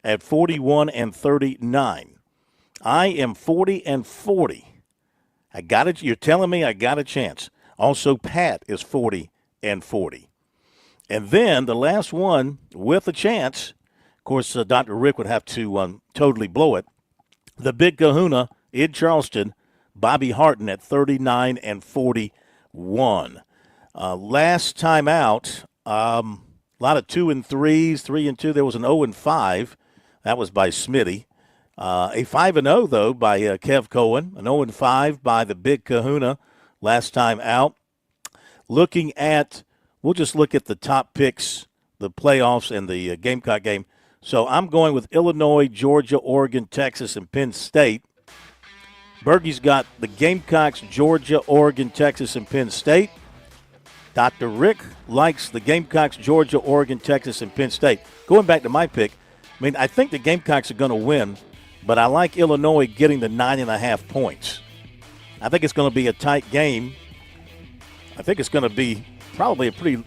at 41-39. I am 40-40. I got it. You're telling me I got a chance. Also, Pat is 40-40. And then the last one with a chance, of course, Dr. Rick would have to totally blow it. The Big Kahuna in Charleston, Bobby Harton at 39-41. Last time out, a lot of 2 and 3s, 3 and 2. There was an 0 and 5. That was by Smitty. A 5-0, though, by Kev Cohen. An 0 and 5 by the Big Kahuna last time out. Looking at, we'll just look at the top picks, the playoffs, and the Gamecock game. So I'm going with Illinois, Georgia, Oregon, Texas, and Penn State. Bergie's got the Gamecocks, Georgia, Oregon, Texas, and Penn State. Dr. Rick likes the Gamecocks, Georgia, Oregon, Texas, and Penn State. Going back to my pick, I mean, I think the Gamecocks are going to win, but I like Illinois getting the 9.5 points. I think it's going to be a tight game. I think it's going to be probably a pretty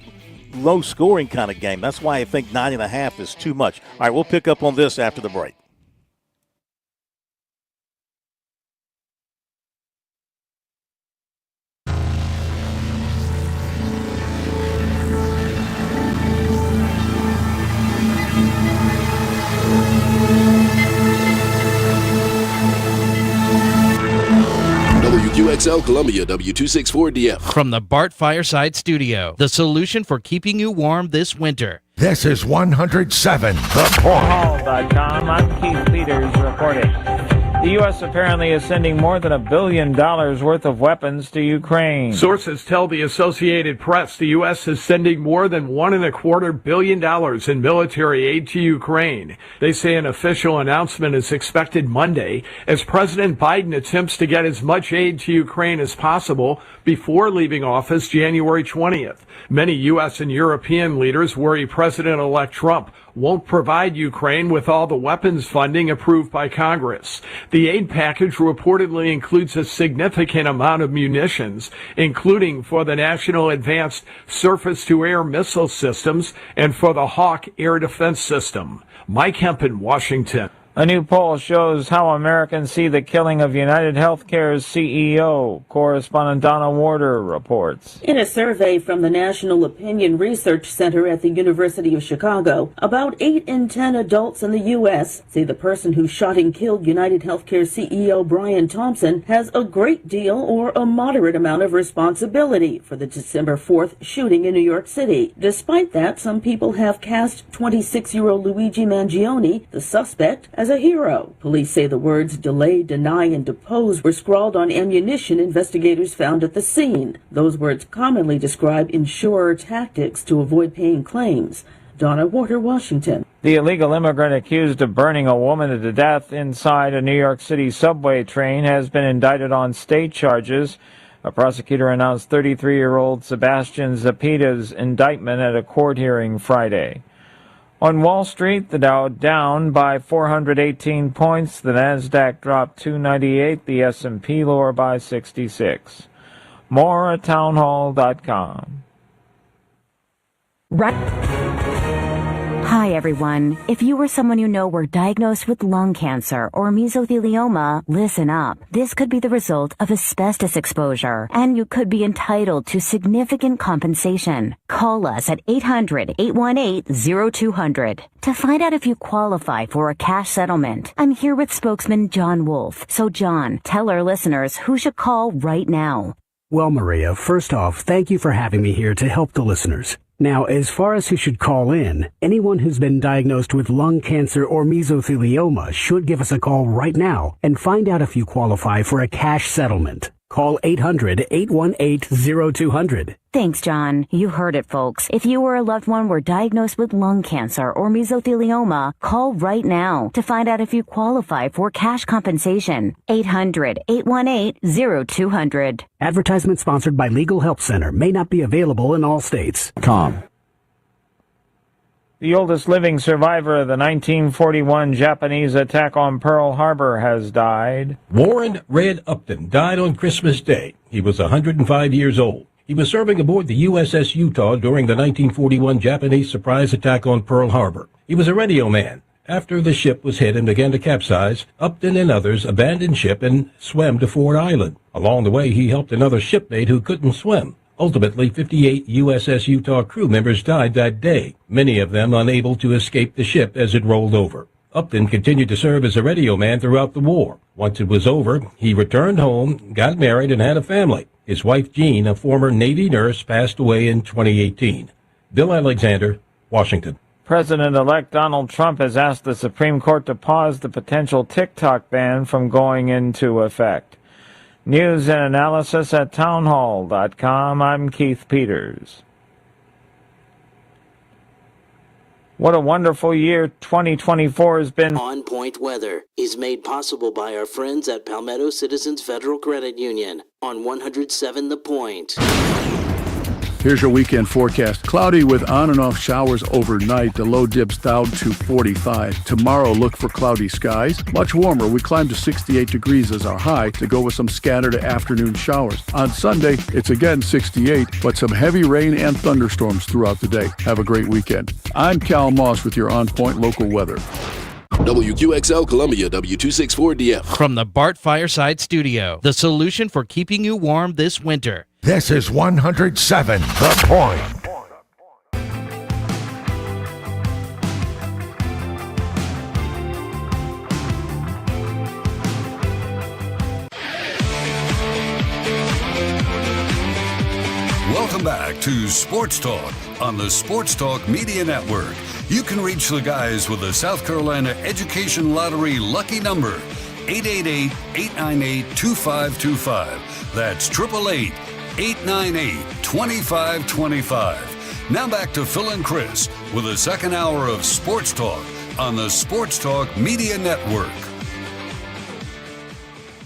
low-scoring kind of game. That's why I think 9.5 is too much. All right, we'll pick up on this after the break. WQXL Columbia, W264DF. From the Bart Fireside Studio, the solution for keeping you warm this winter. This is 107 The Point. All.com, I'm Keith Peters reporting. The U.S. apparently is sending more than $1 billion worth of weapons to Ukraine. Sources tell the Associated Press the U.S. is sending more than $1.25 billion in military aid to Ukraine. They say an official announcement is expected Monday as President Biden attempts to get as much aid to Ukraine as possible before leaving office January 20th. Many U.S. and European leaders worry President-elect Trump won't provide Ukraine with all the weapons funding approved by Congress. The aid package reportedly includes a significant amount of munitions, including for the National Advanced Surface-to-Air Missile Systems and for the Hawk air defense system. Mike Hemp in Washington. A new poll shows how Americans see the killing of United Healthcare's CEO. Correspondent Donna Warder reports. In a survey from the National Opinion Research Center at the University of Chicago, about 8 in 10 adults in the U.S. say the person who shot and killed United Healthcare CEO Brian Thompson has a great deal or a moderate amount of responsibility for the December 4th shooting in New York City. Despite that, some people have cast 26-year-old Luigi Mangione, the suspect, as a hero. Police say the words delay, deny, and depose were scrawled on ammunition investigators found at the scene. Those words commonly describe insurer tactics to avoid paying claims. Donna Warder, Washington. The illegal immigrant accused of burning a woman to death inside a New York City subway train has been indicted on state charges. A prosecutor announced 33-year-old Sebastian Zapita's indictment at a court hearing Friday. On Wall Street, the Dow down by 418 points, the Nasdaq dropped 298, the S&P lower by 66. More at townhall.com. Hi, everyone. If you or someone you know were diagnosed with lung cancer or mesothelioma, listen up. This could be the result of asbestos exposure, and you could be entitled to significant compensation. Call us at 800-818-0200 to find out if you qualify for a cash settlement. I'm here with spokesman John Wolf. So, John, tell our listeners who should call right now. Well, Maria, first off, thank you for having me here to help the listeners. Now, as far as who should call in, anyone who's been diagnosed with lung cancer or mesothelioma should give us a call right now and find out if you qualify for a cash settlement. Call 800-818-0200. Thanks, John. You heard it, folks. If you or a loved one were diagnosed with lung cancer or mesothelioma, call right now to find out if you qualify for cash compensation. 800-818-0200. Advertisement sponsored by Legal Help Center. May not be available in all states. The oldest living survivor of the 1941 Japanese attack on Pearl Harbor has died. Warren Red Upton died on Christmas Day. He was 105 years old. He was serving aboard the USS Utah during the 1941 Japanese surprise attack on Pearl Harbor. He was a radio man. After the ship was hit and began to capsize, Upton and others abandoned ship and swam to Ford Island. Along the way, he helped another shipmate who couldn't swim. Ultimately, 58 USS Utah crew members died that day, many of them unable to escape the ship as it rolled over. Upton continued to serve as a radio man throughout the war. Once it was over, he returned home, got married, and had a family. His wife, Jean, a former Navy nurse, passed away in 2018. Bill Alexander, Washington. President-elect Donald Trump has asked the Supreme Court to pause the potential TikTok ban from going into effect. News and analysis at townhall.com. I'm Keith Peters. What a wonderful year 2024 has been. On Point Weather is made possible by our friends at Palmetto Citizens Federal Credit Union on 107 The Point. Here's your weekend forecast. Cloudy with on and off showers overnight. The low dips down to 45. Tomorrow, look for cloudy skies. Much warmer. We climb to 68 degrees as our high to go with some scattered afternoon showers. On Sunday, it's again 68, but some heavy rain and thunderstorms throughout the day. Have a great weekend. I'm Cal Moss with your On Point local weather. WQXL Columbia, W264DF. From the Bart Fireside Studio, the solution for keeping you warm this winter. This is 107 The Point. Welcome back to Sports Talk on the Sports Talk Media Network. You can reach the guys with the South Carolina Education Lottery lucky number, 888-898-2525. That's 888-898-2525. Now back to Phil and Chris with the second hour of Sports Talk on the Sports Talk Media Network.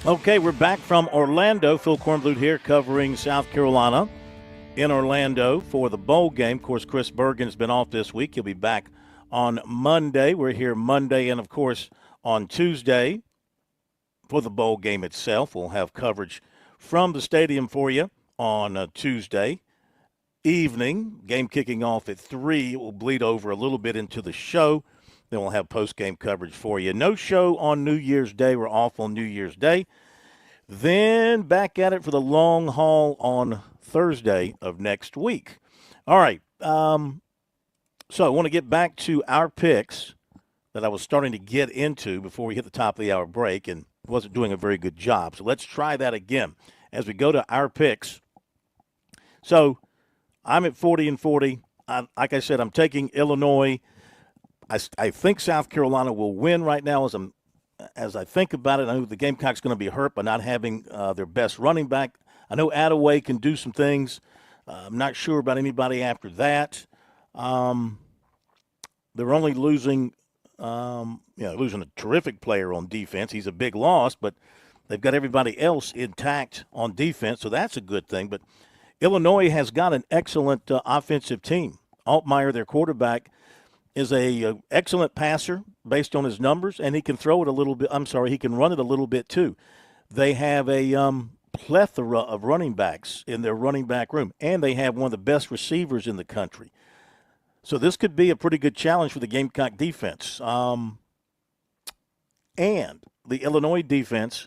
Okay, we're back from Orlando. Phil Kornblut here covering South Carolina in Orlando for the bowl game. Of course, Chris Bergen's been off this week. He'll be back on Monday. We're here Monday and, of course, on Tuesday for the bowl game itself. We'll have coverage from the stadium for you on Tuesday evening. Game kicking off at 3. It will bleed over a little bit into the show. Then we'll have post-game coverage for you. No show on New Year's Day. We're off on New Year's Day. Then back at it for the long haul on Thursday of next week. All right. So I want to get back to our picks that I was starting to get into before we hit the top of the hour break and wasn't doing a very good job. So let's try that again as we go to our picks. So I'm at 40-40. Like I said, I'm taking Illinois. I think South Carolina will win right now as I think about it. I know the Gamecock's going to be hurt by not having their best running back. I know Attaway can do some things. I'm not sure about anybody after that. They're only losing a terrific player on defense. He's a big loss, but they've got everybody else intact on defense, so that's a good thing. But Illinois has got an excellent offensive team. Altmaier, their quarterback, is a excellent passer based on his numbers, and he can throw it a little bit. He can run it a little bit too. They have a plethora of running backs in their running back room, and they have one of the best receivers in the country. So this could be a pretty good challenge for the Gamecock defense. And the Illinois defense,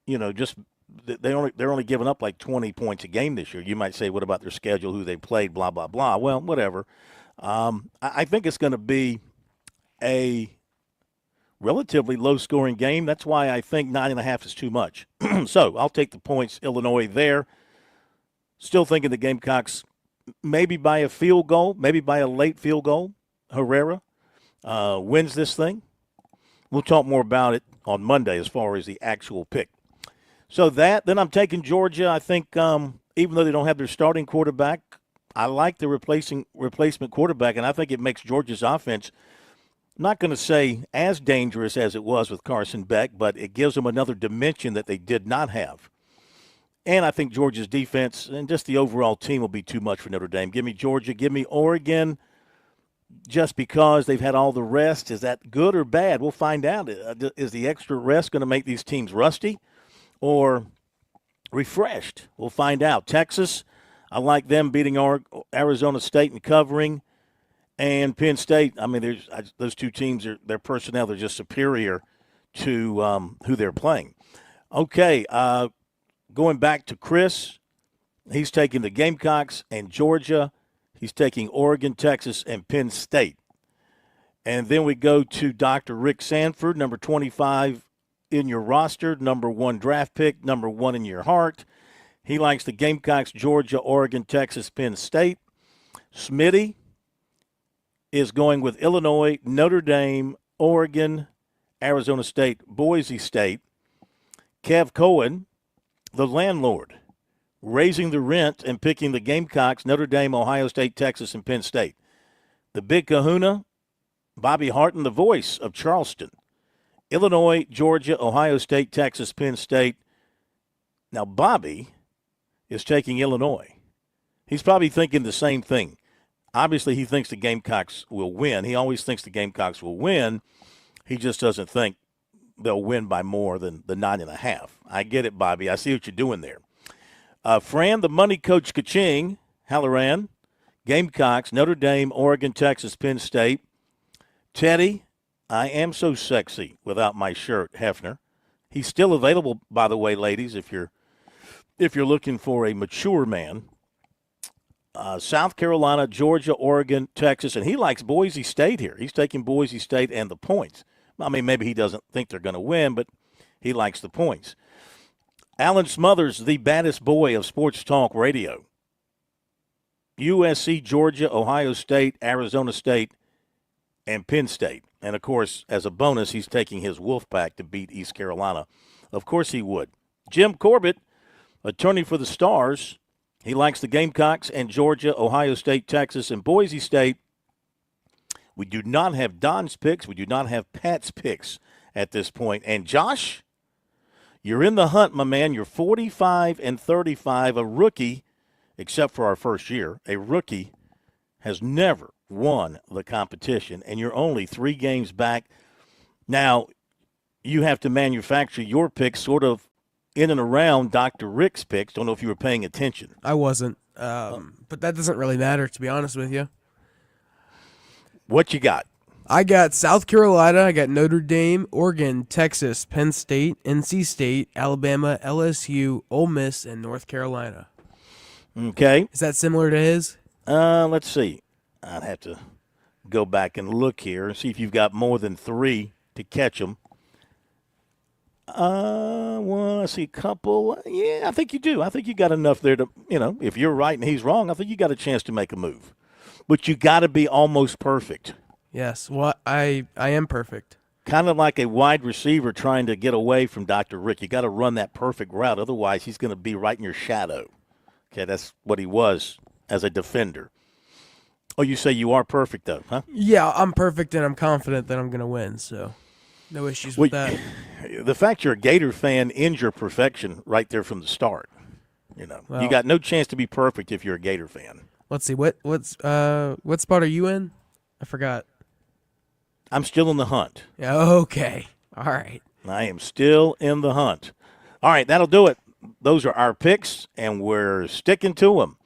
they're only giving up like 20 points a game this year. You might say, what about their schedule, who they played, blah, blah, blah. Well, whatever. I think it's going to be a relatively low-scoring game. That's why I think 9.5 is too much. So I'll take the points, Illinois there. Still thinking the Gamecocks maybe by a field goal, maybe by a late field goal. Herrera wins this thing. We'll talk more about it on Monday as far as the actual pick. So then I'm taking Georgia. I think even though they don't have their starting quarterback, I like the replacement quarterback, and I think it makes Georgia's offense, I'm not going to say as dangerous as it was with Carson Beck, but it gives them another dimension that they did not have. And I think Georgia's defense and just the overall team will be too much for Notre Dame. Give me Georgia. Give me Oregon just because they've had all the rest. Is that good or bad? We'll find out. Is the extra rest going to make these teams rusty or refreshed? We'll find out. Texas, I like them beating Arizona State and covering. And Penn State, those two teams, their personnel, they're just superior to who they're playing. Okay, going back to Chris, he's taking the Gamecocks and Georgia. He's taking Oregon, Texas, and Penn State. And then we go to Dr. Rick Sanford, number 25 in your roster, number 1 draft pick, number 1 in your heart. He likes the Gamecocks, Georgia, Oregon, Texas, Penn State. Smitty is going with Illinois, Notre Dame, Oregon, Arizona State, Boise State. Kev Cohen, the landlord, raising the rent and picking the Gamecocks, Notre Dame, Ohio State, Texas, and Penn State. The big kahuna, Bobby Harton, the voice of Charleston. Illinois, Georgia, Ohio State, Texas, Penn State. Now, Bobby is taking Illinois. He's probably thinking the same thing. Obviously, he thinks the Gamecocks will win. He always thinks the Gamecocks will win. He just doesn't think they'll win by more than the 9.5. I get it, Bobby. I see what you're doing there. Fran, the money coach Kaching, Halloran, Gamecocks, Notre Dame, Oregon, Texas, Penn State. Teddy, I am so sexy without my shirt, Hefner. He's still available, by the way, ladies, if you're looking for a mature man. South Carolina, Georgia, Oregon, Texas, and he likes Boise State here. He's taking Boise State and the points. Maybe he doesn't think they're going to win, but he likes the points. Alan Smothers, the baddest boy of Sports Talk Radio. USC, Georgia, Ohio State, Arizona State, and Penn State. And, of course, as a bonus, he's taking his Wolfpack to beat East Carolina. Of course he would. Jim Corbett, attorney for the Stars. He likes the Gamecocks and Georgia, Ohio State, Texas, and Boise State. We do not have Don's picks. We do not have Pat's picks at this point. And, Josh, you're in the hunt, my man. You're 45-35, a rookie, except for our first year. A rookie has never won the competition, and you're only 3 games back. Now, you have to manufacture your picks sort of in and around Dr. Rick's picks. Don't know if you were paying attention. I wasn't, but that doesn't really matter, to be honest with you. What you got? I got South Carolina, I got Notre Dame, Oregon, Texas, Penn State, NC State, Alabama, LSU, Ole Miss, and North Carolina. Okay. Is that similar to his? Let's see. I'd have to go back and look here and see if you've got more than 3 to catch them. Well, I see a couple. Yeah, I think you do. I think you got enough there to, if you're right and he's wrong, I think you got a chance to make a move. But you got to be almost perfect. Yes. Well, I am perfect. Kind of like a wide receiver trying to get away from Dr. Rick. You got to run that perfect route. Otherwise, he's going to be right in your shadow. Okay, that's what he was as a defender. Oh, you say you are perfect, though, huh? Yeah, I'm perfect, and I'm confident that I'm going to win, so no issues with that. The fact you're a Gator fan ends your perfection right there from the start. Well, you got no chance to be perfect if you're a Gator fan. Let's see. What spot are you in? I forgot. I'm still in the hunt. Okay. All right. I am still in the hunt. All right, that'll do it. Those are our picks, and we're sticking to them.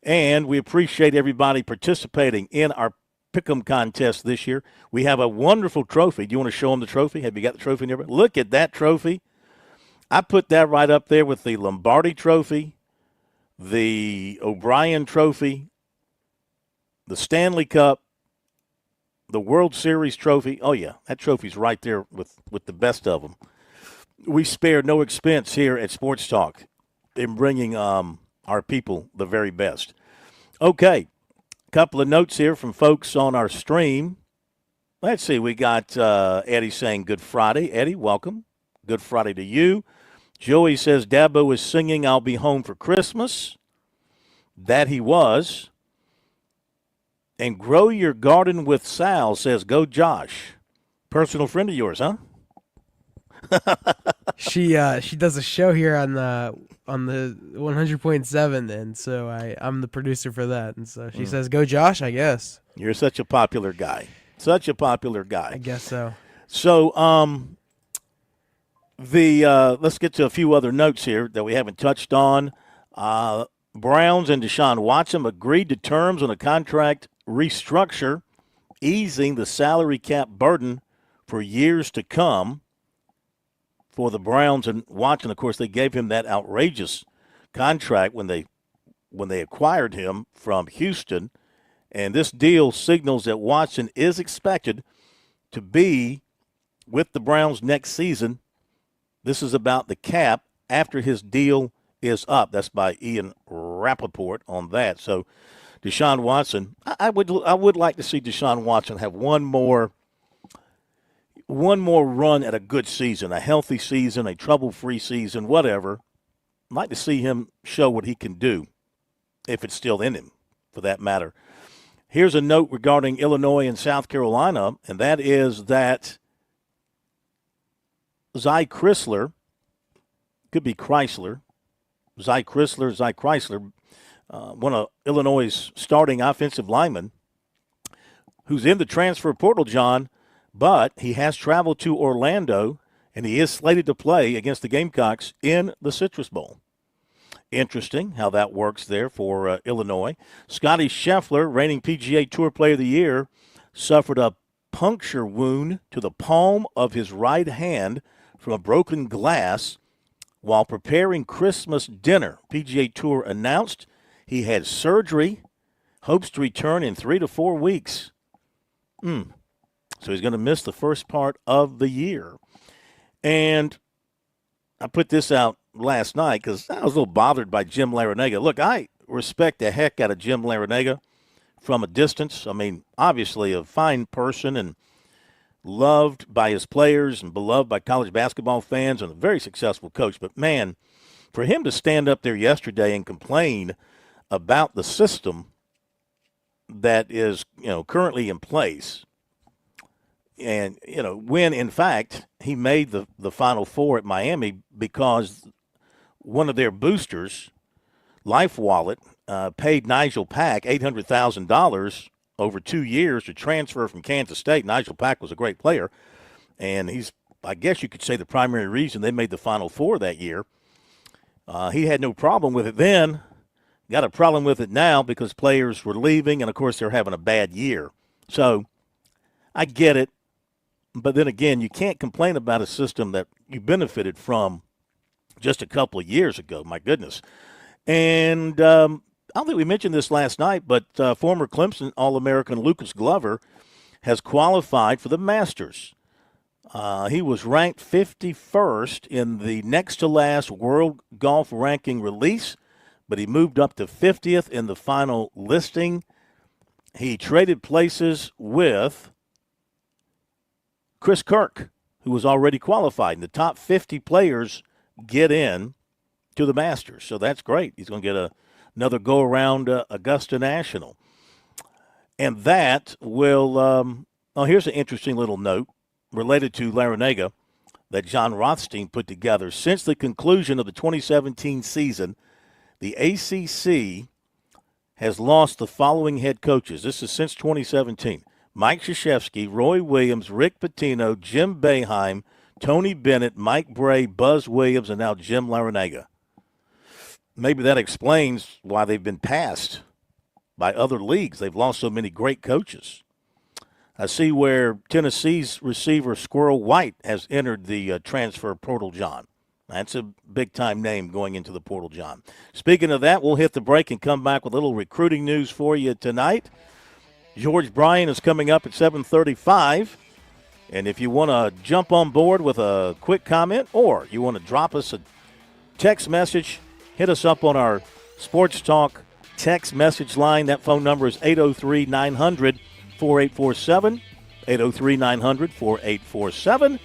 And we appreciate everybody participating in our Pick'em contest this year. We have a wonderful trophy. Do you want to show them the trophy? Have you got the trophy nearby? Look at that trophy. I put that right up there with the Lombardi trophy, the O'Brien trophy, the Stanley Cup, the World Series trophy. Oh, yeah, that trophy's right there with the best of them. We spare no expense here at Sports Talk in bringing our people the very best. Okay, a couple of notes here from folks on our stream. Let's see, we got Eddie saying good Friday. Eddie, welcome. Good Friday to you. Joey says Dabo is singing I'll Be Home for Christmas. That he was. And Grow Your Garden with Sal says go Josh. Personal friend of yours, huh? She does a show here on the 100.7, and so I'm the producer for that, and so she says go Josh, I guess. You're such a popular guy. Such a popular guy. I guess so. So let's get to a few other notes here that we haven't touched on. Browns and Deshaun Watson agreed to terms on a contract restructure, easing the salary cap burden for years to come. For the Browns and Watson, of course, they gave him that outrageous contract when they acquired him from Houston. And this deal signals that Watson is expected to be with the Browns next season. This is about the cap after his deal is up. That's by Ian Rappaport on that. So Deshaun Watson, I would like to see Deshaun Watson have one more run at a good season, a healthy season, a trouble-free season, whatever. I'd like to see him show what he can do, if it's still in him, for that matter. Here's a note regarding Illinois and South Carolina, and that is that Zy Chrysler, could be Chrysler, Zy Chrysler, one of Illinois' starting offensive linemen, who's in the transfer portal, John, but he has traveled to Orlando, and he is slated to play against the Gamecocks in the Citrus Bowl. Interesting how that works there for Illinois. Scotty Scheffler, reigning PGA Tour Player of the Year, suffered a puncture wound to the palm of his right hand from a broken glass while preparing Christmas dinner. PGA Tour announced he had surgery, hopes to return in 3 to 4 weeks. So he's going to miss the first part of the year. And I put this out last night because I was a little bothered by Jim Larrañaga. Look, I respect the heck out of Jim Larrañaga from a distance. I mean, obviously a fine person and loved by his players and beloved by college basketball fans and a very successful coach. But, man, for him to stand up there yesterday and complain about the system that is, currently in place, and, when, in fact, he made the Final Four at Miami because one of their boosters, Life Wallet, paid Nigel Pack $800,000 over 2 years to transfer from Kansas State. Nigel Pack was a great player, and he's, I guess you could say, the primary reason they made the Final Four that year. He had no problem with it then, got a problem with it now because players were leaving, and, of course, they're having a bad year. So I get it. But then again, you can't complain about a system that you benefited from just a couple of years ago. My goodness. And I don't think we mentioned this last night, but former Clemson All-American Lucas Glover has qualified for the Masters. He was ranked 51st in the next-to-last World Golf Ranking release, but he moved up to 50th in the final listing. He traded places with Chris Kirk, who was already qualified. And the top 50 players get in to the Masters, so that's great. He's going to get another go-around Augusta National. And that will here's an interesting little note related to Larrañaga that John Rothstein put together. Since the conclusion of the 2017 season, the ACC has lost the following head coaches. This is since 2017. Mike Krzyzewski, Roy Williams, Rick Pitino, Jim Boeheim, Tony Bennett, Mike Bray, Buzz Williams, and now Jim Larrañaga. Maybe that explains why they've been passed by other leagues. They've lost so many great coaches. I see where Tennessee's receiver Squirrel White has entered the transfer portal, John. That's a big-time name going into the portal, John. Speaking of that, we'll hit the break and come back with a little recruiting news for you tonight. George Bryan is coming up at 7:35. And if you want to jump on board with a quick comment or you want to drop us a text message, hit us up on our Sports Talk text message line. That phone number is 803-900-4847, 803-900-4847.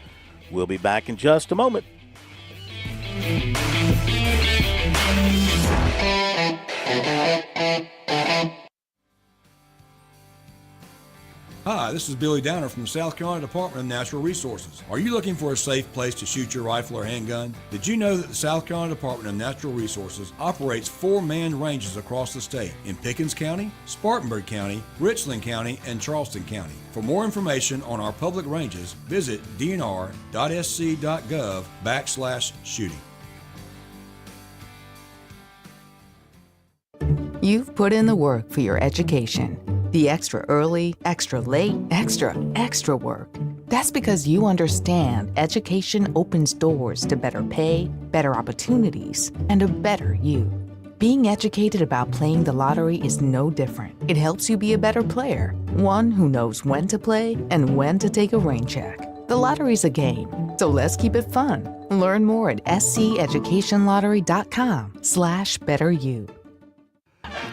We'll be back in just a moment. Hi, this is Billy Downer from the South Carolina Department of Natural Resources. Are you looking for a safe place to shoot your rifle or handgun? Did you know that the South Carolina Department of Natural Resources operates 4 manned ranges across the state in Pickens County, Spartanburg County, Richland County, and Charleston County? For more information on our public ranges, visit dnr.sc.gov/shooting. You've put in the work for your education. The extra early, extra late, extra work. That's because you understand education opens doors to better pay, better opportunities, and a better you. Being educated about playing the lottery is no different. It helps you be a better player, one who knows when to play and when to take a rain check. The lottery's a game, so let's keep it fun. Learn more at sceducationlottery.com/betteryou.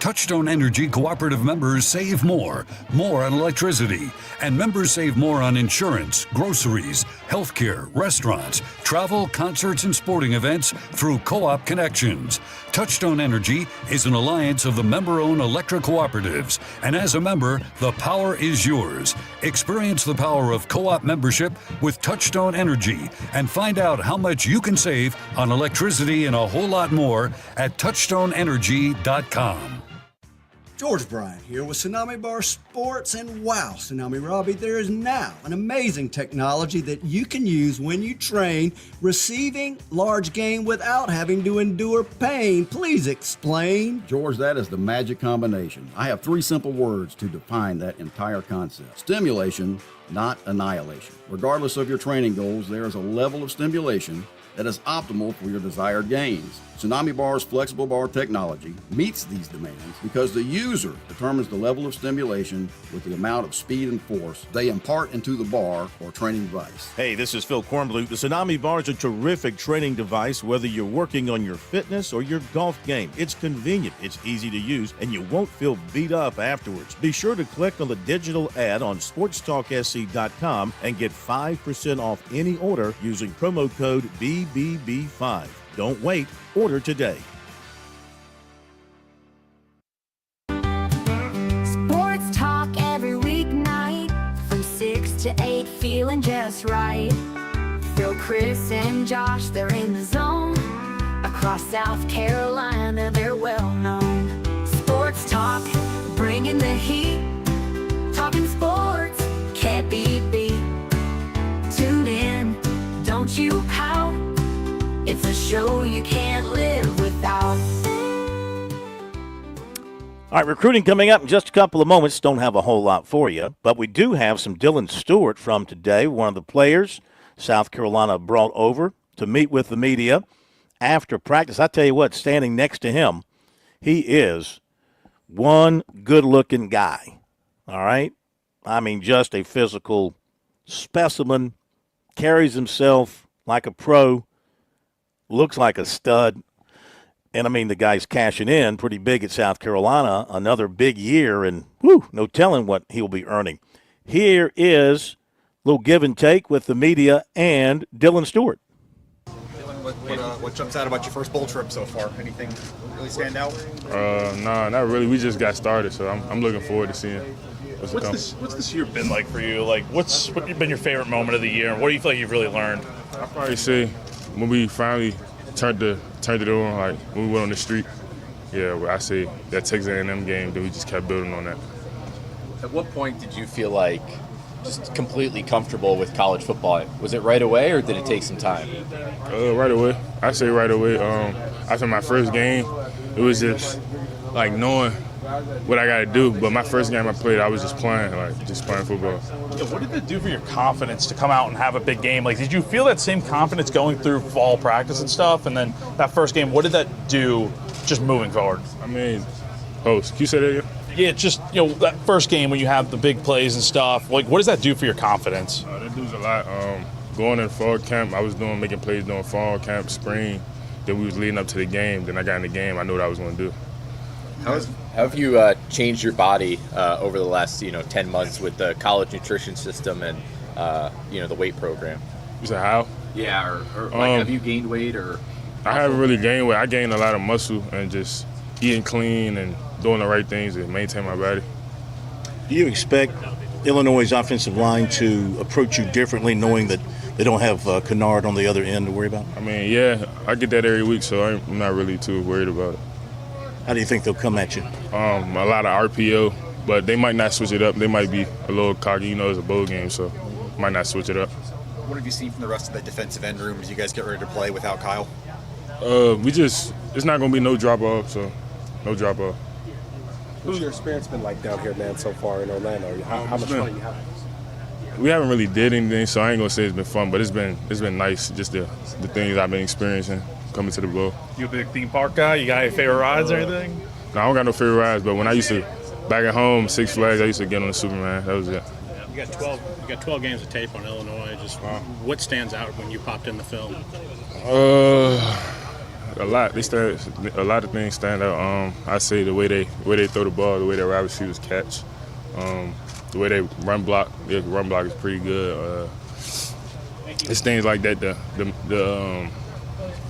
Touchstone Energy cooperative members save more on electricity, and members save more on insurance, groceries, healthcare, restaurants, travel, concerts, and sporting events through Co-op Connections. Touchstone Energy is an alliance of the member-owned electric cooperatives, and as a member, the power is yours. Experience the power of Co-op membership with Touchstone Energy and find out how much you can save on electricity and a whole lot more at touchstoneenergy.com. George Bryant here with Tsunami Bar Sports, and wow, Tsunami Robbie, there is now an amazing technology that you can use when you train receiving large game without having to endure pain. Please explain. George, that is the magic combination. I have 3 simple words to define that entire concept. Stimulation, not annihilation. Regardless of your training goals, there is a level of stimulation that is optimal for your desired gains. Tsunami Bar's flexible bar technology meets these demands because the user determines the level of stimulation with the amount of speed and force they impart into the bar or training device. Hey, this is Phil Kornblut. The Tsunami Bar is a terrific training device, whether you're working on your fitness or your golf game. It's convenient, it's easy to use, and you won't feel beat up afterwards. Be sure to click on the digital ad on SportsTalkSC.com and get 5% off any order using promo code BBB5. Don't wait. Order today. Sports talk every weeknight from 6 to 8, feeling just right. Phil, Chris, and Josh, they're in the zone. Across South Carolina, they're well known. Sports talk, bringing the heat. Talking sports, can't be beat. Tune in, don't you pout. It's a show you can't live without. All right, recruiting coming up in just a couple of moments. Don't have a whole lot for you, but we do have some Dylan Stewart from today, one of the players South Carolina brought over to meet with the media after practice. I tell you what, standing next to him, he is one good-looking guy, all right? I mean, just a physical specimen, carries himself like a pro, looks like a stud. And, I mean, the guy's cashing in pretty big at South Carolina, another big year, and no telling what he'll be earning. Here is a little give and take with the media and Dylan Stewart. Dylan, what jumps out about your first bowl trip so far? Anything really stand out? No, not really. We just got started, so I'm looking forward to seeing what's to come. What's this year been like for you? Like, what's been your favorite moment of the year, and what do you feel like you've really learned? I'd probably say when we finally turned it on, like when we went on the street. Yeah, well, I say that Texas A&M game, then we just kept building on that. At what point did you feel like just completely comfortable with college football? Was it right away, or did it take some time? Right away. I say right away. After my first game, it was just like knowing what I got to do. But my first game I played, I was just playing football. Yeah, what did that do for your confidence to come out and have a big game? Like, did you feel that same confidence going through fall practice and stuff? And then that first game, what did that do just moving forward? I mean, can you say that again? Yeah, just, that first game when you have the big plays and stuff, like, what does that do for your confidence? That does a lot. Going in fall camp, I was making plays during fall camp, spring. Then we was leading up to the game. Then I got in the game. I knew what I was going to do. How have you changed your body over the last 10 months with the college nutrition system and the weight program? You said how? Yeah, or have you gained weight or? I haven't really gained weight. I gained a lot of muscle and just eating clean and doing the right things to maintain my body. Do you expect Illinois' offensive line to approach you differently, knowing that they don't have Kennard on the other end to worry about? I mean, yeah, I get that every week, so I'm not really too worried about it. How do you think they'll come at you? A lot of RPO, but they might not switch it up. They might be a little cocky. It's a bowl game, so might not switch it up. What have you seen from the rest of the defensive end room as you guys get ready to play without Kyle? It's not going to be no drop-off, so no drop-off. What's your experience been like down here, man, so far in Orlando? How much fun you having? We haven't really did anything, so I ain't going to say it's been fun, but it's been nice, just the things I've been experiencing coming to the bowl. You a big theme park guy? You got any favorite rides or anything? No, I don't got no favorite rides, but when I used to, back at home, Six Flags, I used to get on the Superman. That was it. You got 12 games of tape on Illinois. Just what stands out when you popped in the film? A lot. A lot of things stand out. I say the way they throw the ball, the way their wide receivers catch, the way they run block. Their run block is pretty good. It's things like that.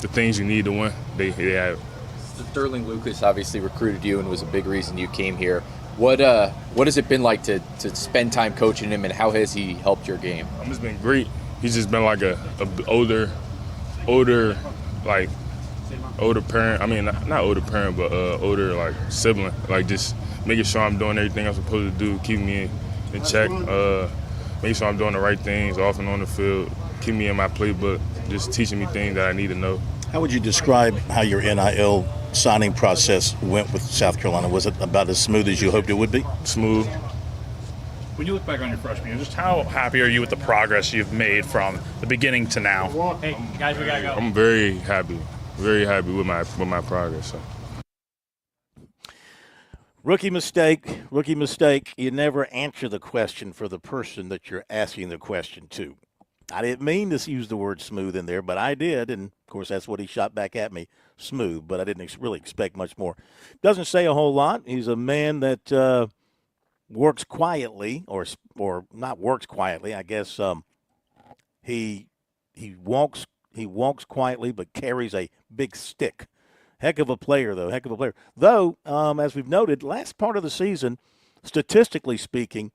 The things you need to win, they have. Sterling Lucas obviously recruited you and was a big reason you came here. What has it been like to spend time coaching him, and how has he helped your game? It's been great. He's just been like a older parent. I mean, not older parent, but older like sibling. Like just making sure I'm doing everything I'm supposed to do, keeping me in check, making sure I'm doing the right things off and on the field, keeping me in my playbook, just teaching me things that I need to know. How would you describe how your NIL signing process went with South Carolina? Was it about as smooth as you hoped it would be? Smooth. When you look back on your freshman year, just how happy are you with the progress you've made from the beginning to now? Hey, guys, we got to go. I'm very happy with my progress. So. Rookie mistake. You never answer the question for the person that you're asking the question to. I didn't mean to use the word smooth in there, but I did, and of course that's what he shot back at me, smooth, but I didn't really expect much more. Doesn't say a whole lot. He's a man that works quietly, or not works quietly, I guess. He walks quietly, but carries a big stick. Heck of a player, though. Though, as we've noted, last part of the season, statistically speaking,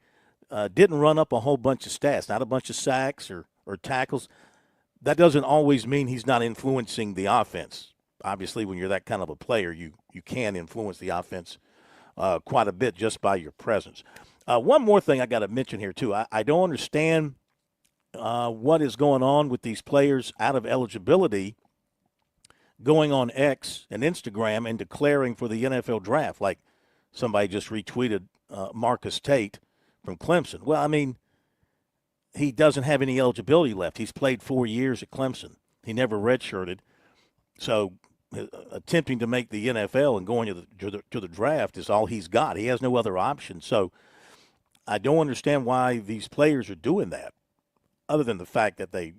didn't run up a whole bunch of stats, not a bunch of sacks or tackles. That doesn't always mean he's not influencing the offense. Obviously, when you're that kind of a player, you can influence the offense quite a bit just by your presence. One more thing I got to mention here, too. I don't understand what is going on with these players out of eligibility going on X and Instagram and declaring for the NFL draft. Like, Somebody just retweeted Marcus Tate from Clemson. Well, I mean, he doesn't have any eligibility left. He's played 4 years at Clemson. He never redshirted. So attempting to make the NFL and going to the draft is all he's got. He has no other option. So I don't understand why these players are doing that, other than the fact that they,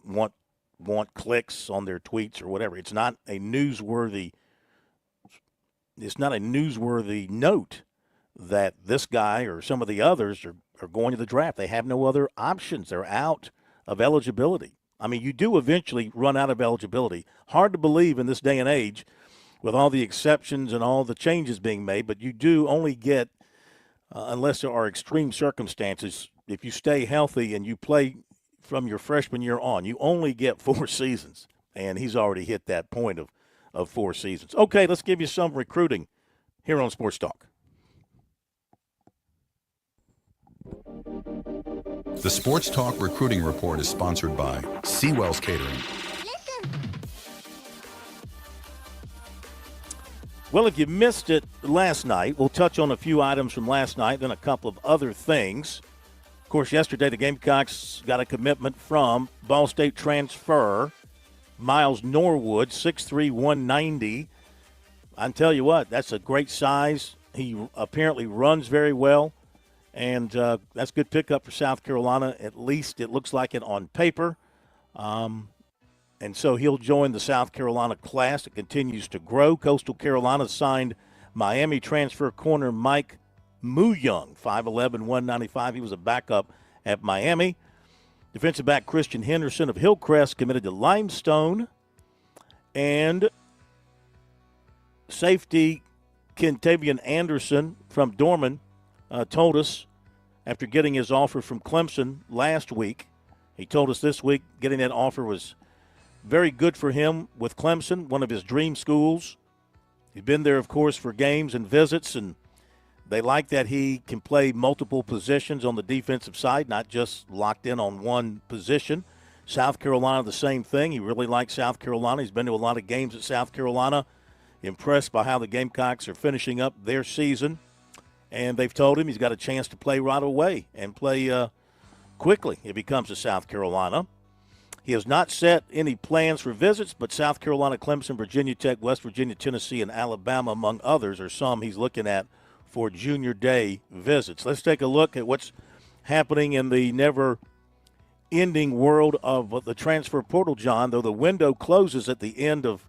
want clicks on their tweets or whatever. It's not a newsworthy note that this guy or some of the others are going to the draft. They have no other options. They're out of eligibility. I mean, you do eventually run out of eligibility. Hard to believe in this day and age with all the exceptions and all the changes being made, but you do only get, unless there are extreme circumstances, if you stay healthy and you play from your freshman year on, you only get 4 seasons. And he's already hit that point of 4 seasons. Okay, let's give you some recruiting here on Sports Talk. The Sports Talk Recruiting Report is sponsored by Seawell's Catering. Well, if you missed it last night, we'll touch on a few items from last night, then a couple of other things. Of course, yesterday the Gamecocks got a commitment from Ball State transfer Miles Norwood, 6'3", 190. I tell you what, that's a great size. He apparently runs very well. And that's a good pickup for South Carolina. At least it looks like it on paper. And so he'll join the South Carolina class. It continues to grow. Coastal Carolina signed Miami transfer corner Mike Muyung, 5'11", 195. He was a backup at Miami. Defensive back Christian Henderson of Hillcrest committed to Limestone. And safety Kentavian Anderson from Dorman told us after getting his offer from Clemson last week, he told us this week getting that offer was very good for him with Clemson, one of his dream schools. He's been there, of course, for games and visits, and they like that he can play multiple positions on the defensive side, not just locked in on one position. South Carolina, the same thing. He really likes South Carolina. He's been to a lot of games at South Carolina, impressed by how the Gamecocks are finishing up their season. And they've told him he's got a chance to play right away and play quickly if he comes to South Carolina. He has not set any plans for visits, but South Carolina, Clemson, Virginia Tech, West Virginia, Tennessee, and Alabama, among others, are some he's looking at for junior day visits. Let's take a look at what's happening in the never-ending world of the transfer portal, John, though the window closes at the end of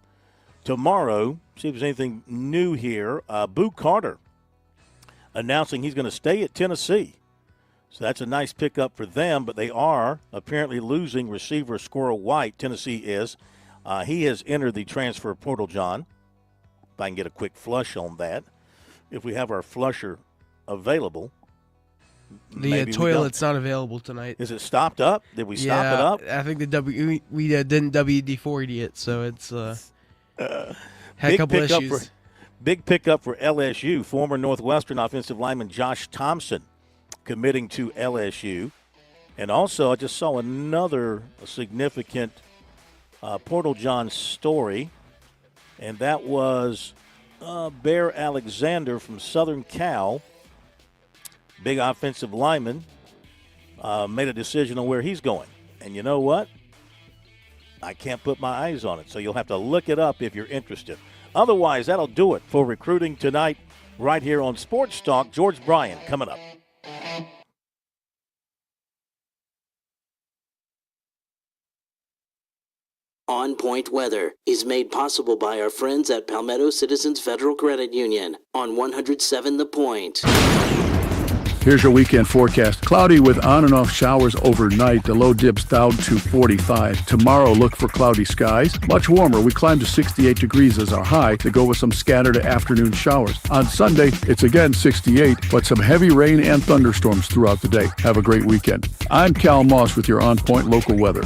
tomorrow. See if there's anything new here. Boo Carter announcing he's going to stay at Tennessee. So that's a nice pickup for them, but they are apparently losing receiver Squirrel White. Tennessee is. He has entered the transfer portal, John. If I can get a quick flush on that. If we have our flusher available. The toilet's not available tonight. Is it stopped up? Did we stop it up? I think we didn't WD-40 it, so it's had a couple issues. Big pickup for LSU. Former Northwestern offensive lineman Josh Thompson committing to LSU. And also, I just saw another significant Portal John story, and that was Bear Alexander from Southern Cal, big offensive lineman, made a decision on where he's going. And you know what? I can't put my eyes on it, so you'll have to look it up if you're interested. Otherwise, that'll do it for recruiting tonight right here on Sports Talk. George Bryan coming up. On Point Weather is made possible by our friends at Palmetto Citizens Federal Credit Union on 107 The Point. Here's your weekend forecast. Cloudy with on and off showers overnight. The low dips down to 45. Tomorrow, look for cloudy skies. Much warmer. We climb to 68 degrees as our high to go with some scattered afternoon showers. On Sunday, it's again 68, but some heavy rain and thunderstorms throughout the day. Have a great weekend. I'm Cal Moss with your On Point local weather.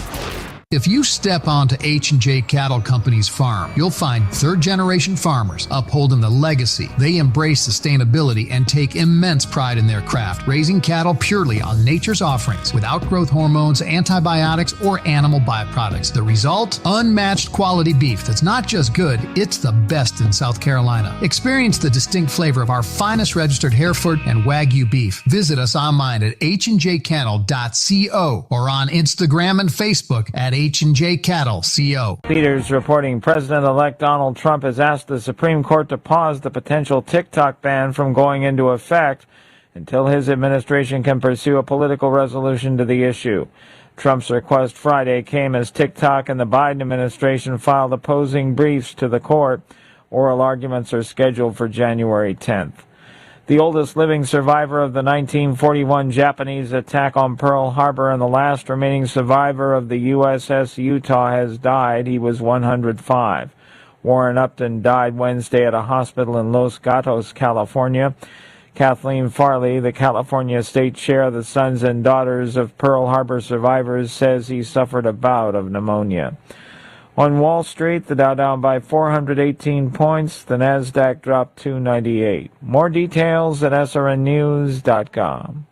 If you step onto H&J Cattle Company's farm, you'll find third-generation farmers upholding the legacy. They embrace sustainability and take immense pride in their craft, raising cattle purely on nature's offerings, without growth hormones, antibiotics, or animal byproducts. The result? Unmatched quality beef that's not just good, it's the best in South Carolina. Experience the distinct flavor of our finest registered Hereford and Wagyu beef. Visit us online at hdjcattle.co or on Instagram and Facebook at H&J Cattle CO. Leaders reporting President-elect Donald Trump has asked the Supreme Court to pause the potential TikTok ban from going into effect until his administration can pursue a political resolution to the issue. Trump's request Friday came as TikTok and the Biden administration filed opposing briefs to the court. Oral arguments are scheduled for January 10th. The oldest living survivor of the 1941 Japanese attack on Pearl Harbor and the last remaining survivor of the USS Utah has died. He was 105. Warren Upton died Wednesday at a hospital in Los Gatos, California. Kathleen Farley, the California State Chair of the Sons and Daughters of Pearl Harbor Survivors, says he suffered a bout of pneumonia. On Wall Street, the Dow down by 418 points. The Nasdaq dropped 298. More details at srnnews.com.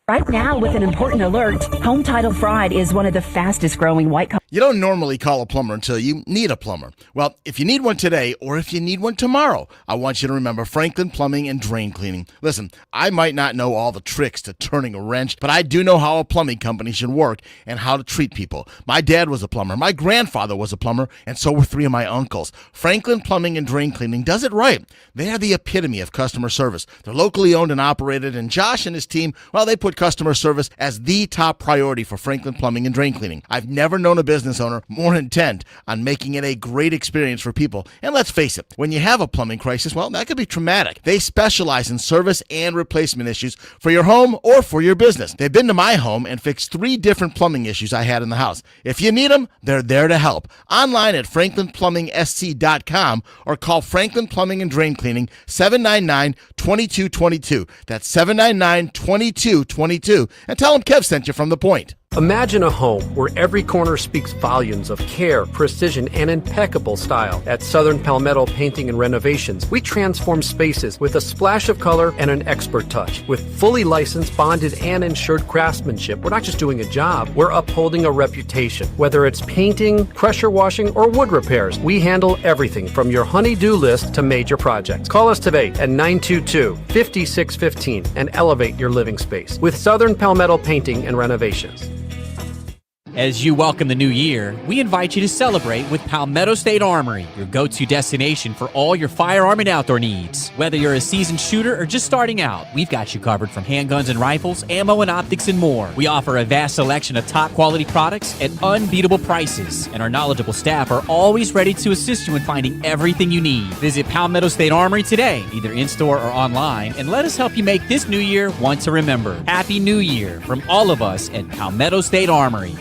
Right now, with an important alert, Home Title Fried is one of the fastest growing white collar. You don't normally call a plumber until you need a plumber. Well, if you need one today or if you need one tomorrow, I want you to remember Franklin Plumbing and Drain Cleaning. Listen, I might not know all the tricks to turning a wrench, but I do know how a plumbing company should work and how to treat people. My dad was a plumber, my grandfather was a plumber, and so were three of my uncles. Franklin Plumbing and Drain Cleaning does it right. They are the epitome of customer service. They're locally owned and operated, and Josh and his team, well, they put customer service as the top priority for Franklin Plumbing and Drain Cleaning. I've never known a business owner more intent on making it a great experience for people. And let's face it, when you have a plumbing crisis, well, that could be traumatic. They specialize in service and replacement issues for your home or for your business. They've been to my home and fixed 3 different plumbing issues I had in the house. If you need them, they're there to help. Online at franklinplumbing.sc.com or call Franklin Plumbing and Drain Cleaning 799-2222. That's 799-2222. And tell them Kev sent you from The Point. Imagine a home where every corner speaks volumes of care, precision, and impeccable style. At Southern Palmetto Painting and Renovations, we transform spaces with a splash of color and an expert touch. With fully licensed, bonded, and insured craftsmanship, we're not just doing a job, we're upholding a reputation. Whether it's painting, pressure washing, or wood repairs, we handle everything from your honey-do list to major projects. Call us today at 922-5615 and elevate your living space with Southern Palmetto Painting and Renovations. As you welcome the new year, we invite you to celebrate with Palmetto State Armory, your go-to destination for all your firearm and outdoor needs. Whether you're a seasoned shooter or just starting out, we've got you covered from handguns and rifles, ammo and optics, and more. We offer a vast selection of top-quality products at unbeatable prices, and our knowledgeable staff are always ready to assist you in finding everything you need. Visit Palmetto State Armory today, either in-store or online, and let us help you make this new year one to remember. Happy New Year from all of us at Palmetto State Armory.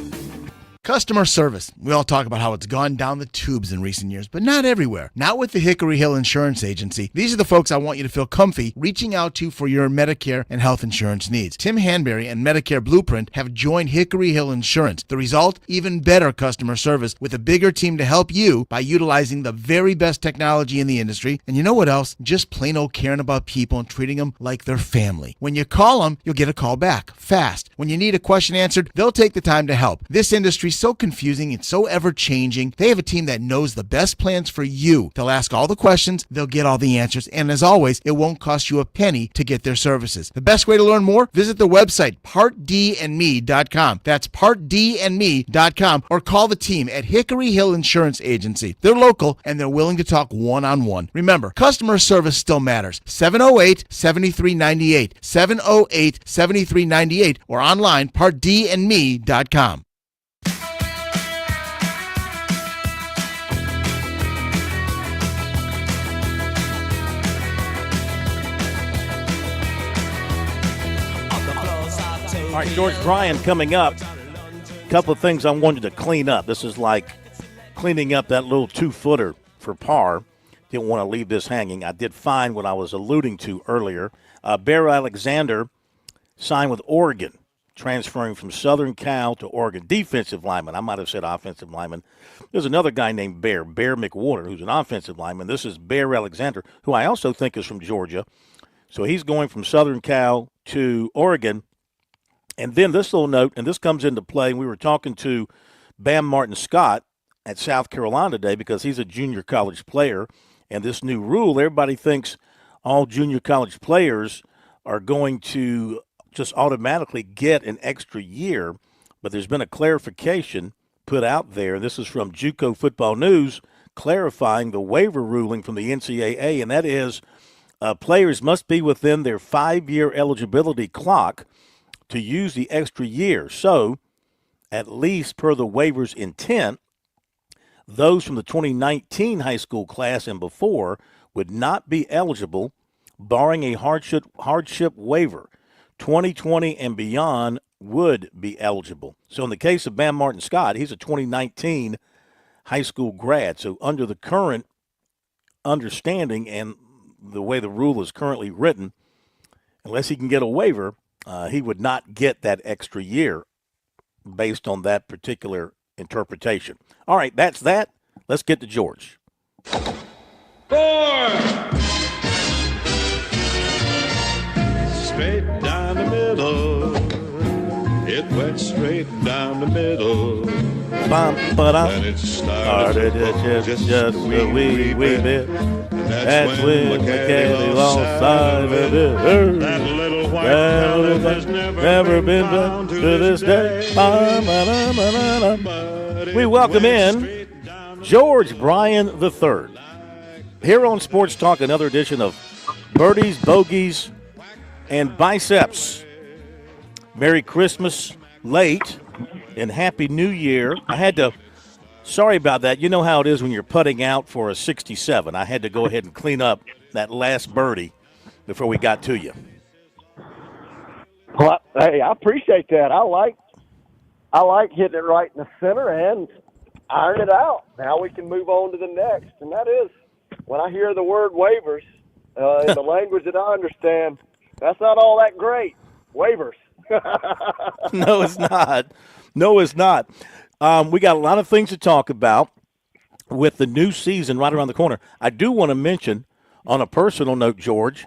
Customer service. We all talk about how it's gone down the tubes in recent years, but not everywhere. Not with the Hickory Hill Insurance Agency. These are the folks I want you to feel comfy reaching out to for your Medicare and health insurance needs. Tim Hanberry and Medicare Blueprint have joined Hickory Hill Insurance. The result? Even better customer service with a bigger team to help you by utilizing the very best technology in the industry. And you know what else? Just plain old caring about people and treating them like their family. When you call them, you'll get a call back fast. When you need a question answered, they'll take the time to help. This industry so confusing, it's so ever-changing. They have a team that knows the best plans for you. They'll ask all the questions, they'll get all the answers, and as always, it won't cost you a penny to get their services. The best way to learn more? Visit the website, partdandme.com. That's partdandme.com, or call the team at Hickory Hill Insurance Agency. They're local, and they're willing to talk one-on-one. Remember, customer service still matters. 708-7398, 708-7398, or online, partdandme.com. All right, George Bryan coming up. A couple of things I wanted to clean up. This is like cleaning up that little 2-footer for par. Didn't want to leave this hanging. I did find what I was alluding to earlier. Bear Alexander signed with Oregon transferring from Southern Cal to Oregon. Defensive lineman. I might have said offensive lineman. There's another guy named Bear McWhorter, who's an offensive lineman. This is Bear Alexander, who I also think is from Georgia. So he's going from Southern Cal to Oregon. And then this little note, and this comes into play. We were talking to Bam Martin Scott at South Carolina today because he's a junior college player. And this new rule, everybody thinks all junior college players are going to just automatically get an extra year. But there's been a clarification put out there. This is from JUCO Football News clarifying the waiver ruling from the NCAA, and that is players must be within their 5-year eligibility clock to use the extra year. So, at least per the waiver's intent, those from the 2019 high school class and before would not be eligible, barring a hardship waiver. 2020 and beyond would be eligible. So in the case of Bam Martin Scott, he's a 2019 high school grad. So under the current understanding and the way the rule is currently written, unless he can get a waiver, he would not get that extra year based on that particular interpretation. All right, that's that. Let's get to George. 4. Straight down the middle. It went straight down the middle. And it started just a wee bit. That's when McKay lost sight of it. That little white pellet has never been found to this day. We welcome in George Bryan III. Here on Sports Talk, another edition of Birdies, Bogeys, and Biceps. Merry Christmas late and Happy New Year. Sorry about that. You know how it is when you're putting out for a 67. I had to go ahead and clean up that last birdie before we got to you. Well, hey, I appreciate that. I like hitting it right in the center and iron it out. Now we can move on to the next, and that is when I hear the word waivers in the language that I understand, that's not all that great. Waivers. No, it's not. No, it's not. We got a lot of things to talk about with the new season right around the corner. I do want to mention, on a personal note, George,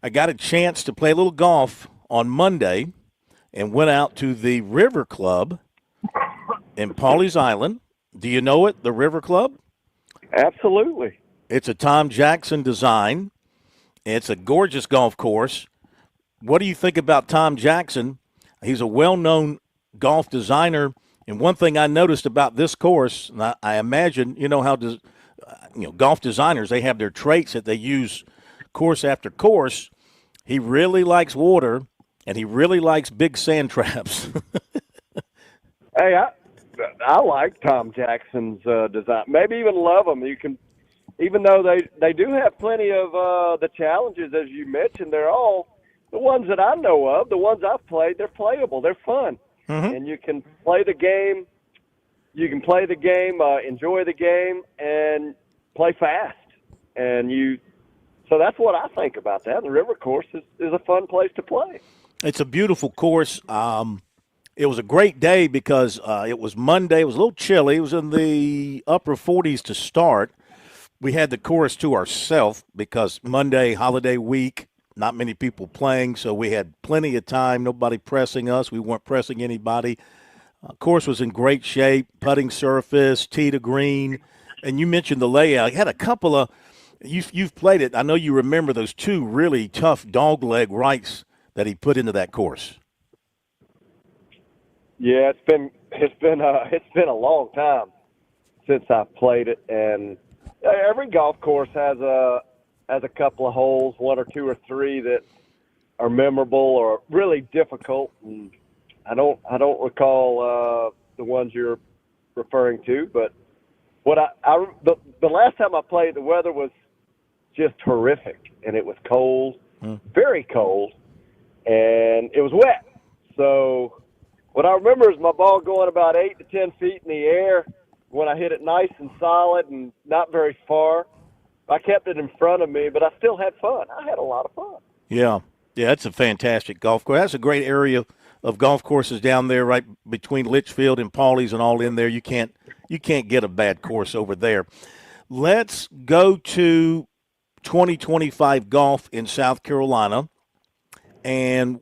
I got a chance to play a little golf on Monday and went out to the River Club in Pawleys Island. Do you know it, the River Club? Absolutely. It's a Tom Jackson design. It's a gorgeous golf course. What do you think about Tom Jackson? He's a well-known golf designer. And one thing I noticed about this course, and I imagine, you know how golf designers, they have their traits that they use course after course. He really likes water, and he really likes big sand traps. Hey, I like Tom Jackson's design. Maybe even love them. You can, even though they do have plenty of the challenges, as you mentioned, they're all the ones that I know of, the ones I've played, they're playable. They're fun. Mm-hmm. And you can play the game. You can play the game, enjoy the game, and play fast. So that's what I think about that. The River Course is a fun place to play. It's a beautiful course. It was a great day because it was Monday. It was a little chilly. It was in the upper 40s to start. We had the course to ourselves because Monday, holiday week, not many people playing, so we had plenty of time, nobody pressing us. We weren't pressing anybody. Course was in great shape, putting surface, tee to green. And you mentioned the layout. He had a couple of – you've played it. I know you remember those two really tough dogleg rights that he put into that course. Yeah, it's been a long time since I've played it, and every golf course has a couple of holes, one or two or three that are memorable or really difficult. And I don't recall the ones you're referring to, but what the last time I played, the weather was just horrific, and it was cold, very cold, and it was wet. So what I remember is my ball going about 8 to 10 feet in the air when I hit it nice and solid and not very far. I kept it in front of me, but I still had fun. I had a lot of fun. Yeah, it's a fantastic golf course. That's a great area of golf courses down there, right between Litchfield and Pawleys and all in there. You can't get a bad course over there. Let's go to 2025 golf in South Carolina. And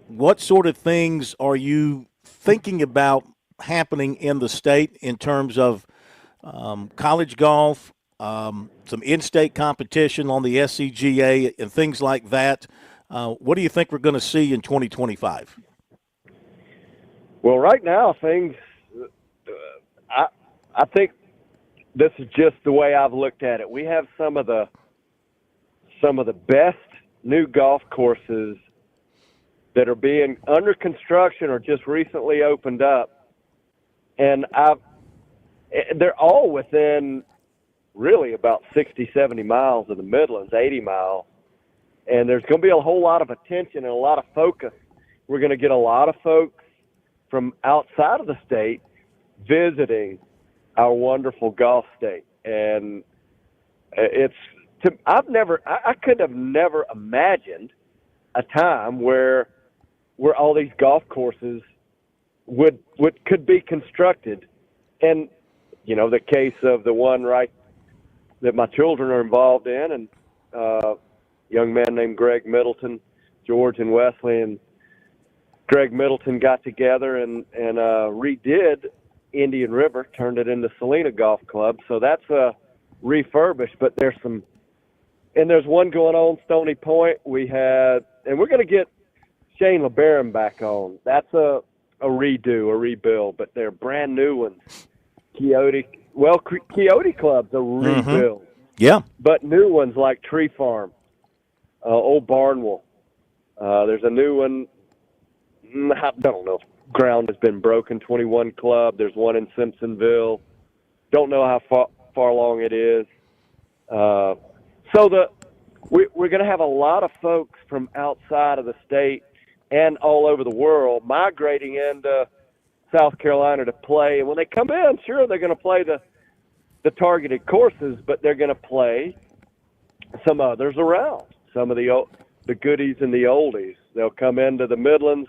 what sort of things are you thinking about happening in the state in terms of college golf, some in-state competition on the SCGA and things like that? What do you think we're going to see in 2025? Well, right now, things, I think this is just the way I've looked at it. We have some of the best new golf courses that are being under construction or just recently opened up. And they're all within really about 60, 70 miles of the Midlands, 80 miles. And there's going to be a whole lot of attention and a lot of focus. We're going to get a lot of folks from outside of the state visiting our wonderful golf state. And I could have never imagined a time where all these golf courses could be constructed. And, you know, the case of the one that my children are involved in, and a young man named Greg Middleton, George and Wesley, and Greg Middleton got together and redid Indian River, turned it into Salina Golf Club. So that's refurbished, but there's one going on Stony Point. And we're going to get Shane LeBaron back on. That's a rebuild, but they're brand new ones. Coyote Club's a rebuild. Mm-hmm. Yeah. But new ones like Tree Farm, Old Barnwell. There's a new one. I don't know if ground has been broken. 21 Club. There's one in Simpsonville. Don't know how far along it is. So we're going to have a lot of folks from outside of the state and all over the world migrating into South Carolina to play. And when they come in, sure, they're going to play the targeted courses, but they're going to play some others around, some of the goodies and the oldies. They'll come into the Midlands.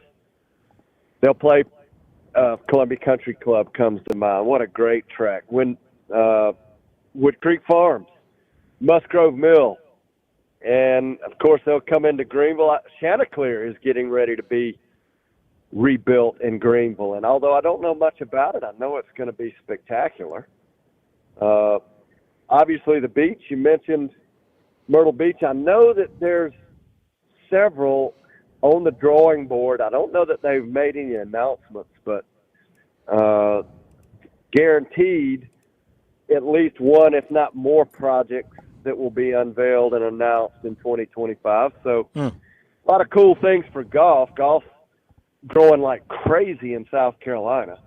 They'll play Columbia Country Club comes to mind. What a great track. Wood Creek Farms, Musgrove Mill. And, of course, they'll come into Greenville. Chanticleer is getting ready to be rebuilt in Greenville. And although I don't know much about it, I know it's going to be spectacular. Obviously, the beach, you mentioned Myrtle Beach. I know that there's several on the drawing board. I don't know that they've made any announcements, but guaranteed at least one, if not more, projects that will be unveiled and announced in 2025. So a lot of cool things for golf. Golf's growing like crazy in South Carolina,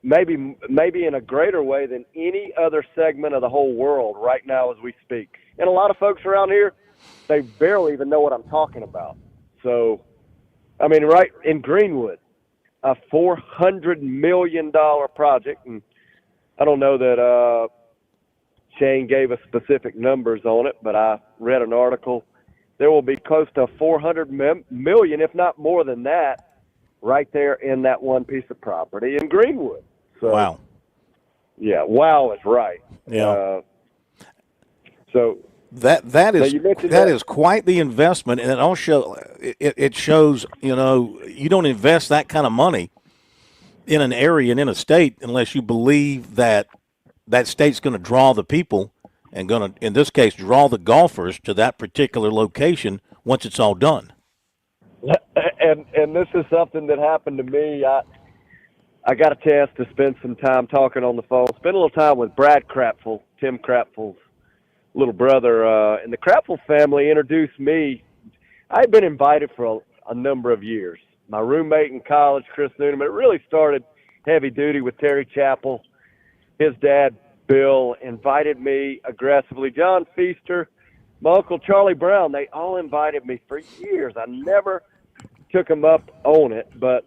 maybe in a greater way than any other segment of the whole world right now as we speak. And a lot of folks around here, they barely even know what I'm talking about. So, I mean, right in Greenwood, a $400 million project. And I don't know that Shane gave us specific numbers on it, but I read an article. There will be close to $400 million, if not more than that, right there in that one piece of property in Greenwood. So, wow. Yeah, wow is right. Yeah. So that is quite the investment, and it shows, you know, you don't invest that kind of money in an area and in a state unless you believe that state's going to draw the people and going to, in this case, draw the golfers to that particular location once it's all done. And this is something that happened to me. I got a chance to spend some time talking on the phone, spend a little time with Brad Crapful, Tim Crapful's little brother, and the Crapful family introduced me. I had been invited for a number of years. My roommate in college, Chris Noonan, it really started heavy duty with Terry Chappell. His dad, Bill, invited me aggressively. John Feaster, my uncle Charlie Brown, they all invited me for years. I never took them up on it, but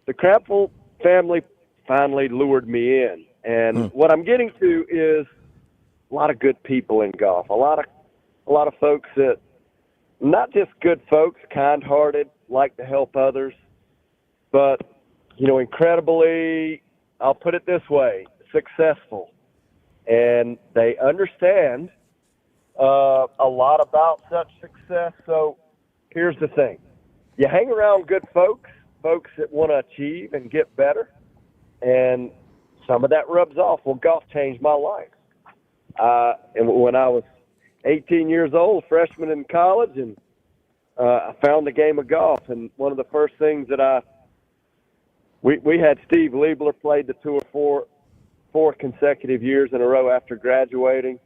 the Crapful family finally lured me in. And what I'm getting to is a lot of good people in golf, a lot of folks that, not just good folks, kind-hearted, like to help others, but, incredibly, I'll put it this way, successful. And they understand a lot about such success. So here's the thing. You hang around good folks that want to achieve and get better, and some of that rubs off. Well, golf changed my life. And when I was 18 years old, freshman in college, and I found the game of golf. And one of the first things that we had Steve Liebler played the tour four consecutive years in a row after graduating.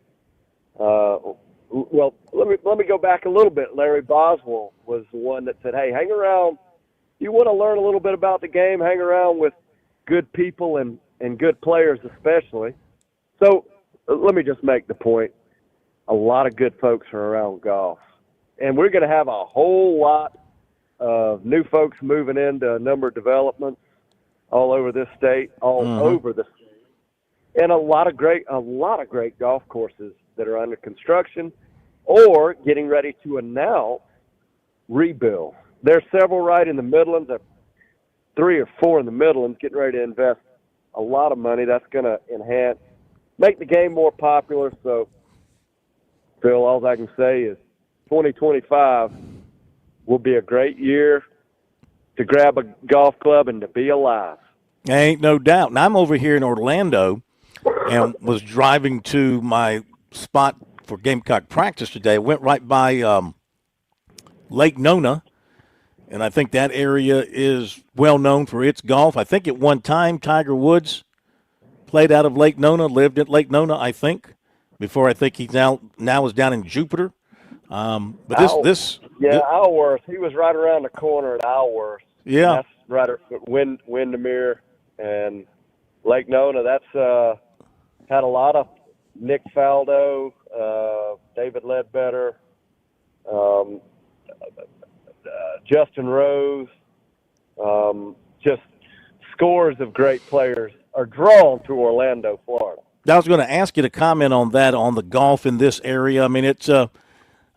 Well, let me go back a little bit. Larry Boswell was the one that said, hey, hang around. You want to learn a little bit about the game, hang around with good people and good players especially. So let me just make the point. A lot of good folks are around golf. And we're going to have a whole lot of new folks moving into a number of developments all over this state, over the state. And a lot of great golf courses that are under construction or getting ready to announce rebuild. There's several right in the Midlands, 3 or 4 in the Midlands, getting ready to invest a lot of money. That's going to make the game more popular. So, Phil, all I can say is 2025 will be a great year to grab a golf club and to be alive. Ain't no doubt. And I'm over here in Orlando and was driving to my spot for Gamecock practice today. Went right by Lake Nona, and I think that area is well known for its golf. I think at one time Tiger Woods played out of Lake Nona, lived at Lake Nona, I think, before I think he's now is down in Jupiter. But Alworth. He was right around the corner at Alworth. Yeah. That's right at Windermere and Lake Nona. That's had a lot of Nick Faldo, David Ledbetter, Justin Rose, just scores of great players are drawn to Orlando, Florida. I was going to ask you to comment on that, on the golf in this area. I mean, it's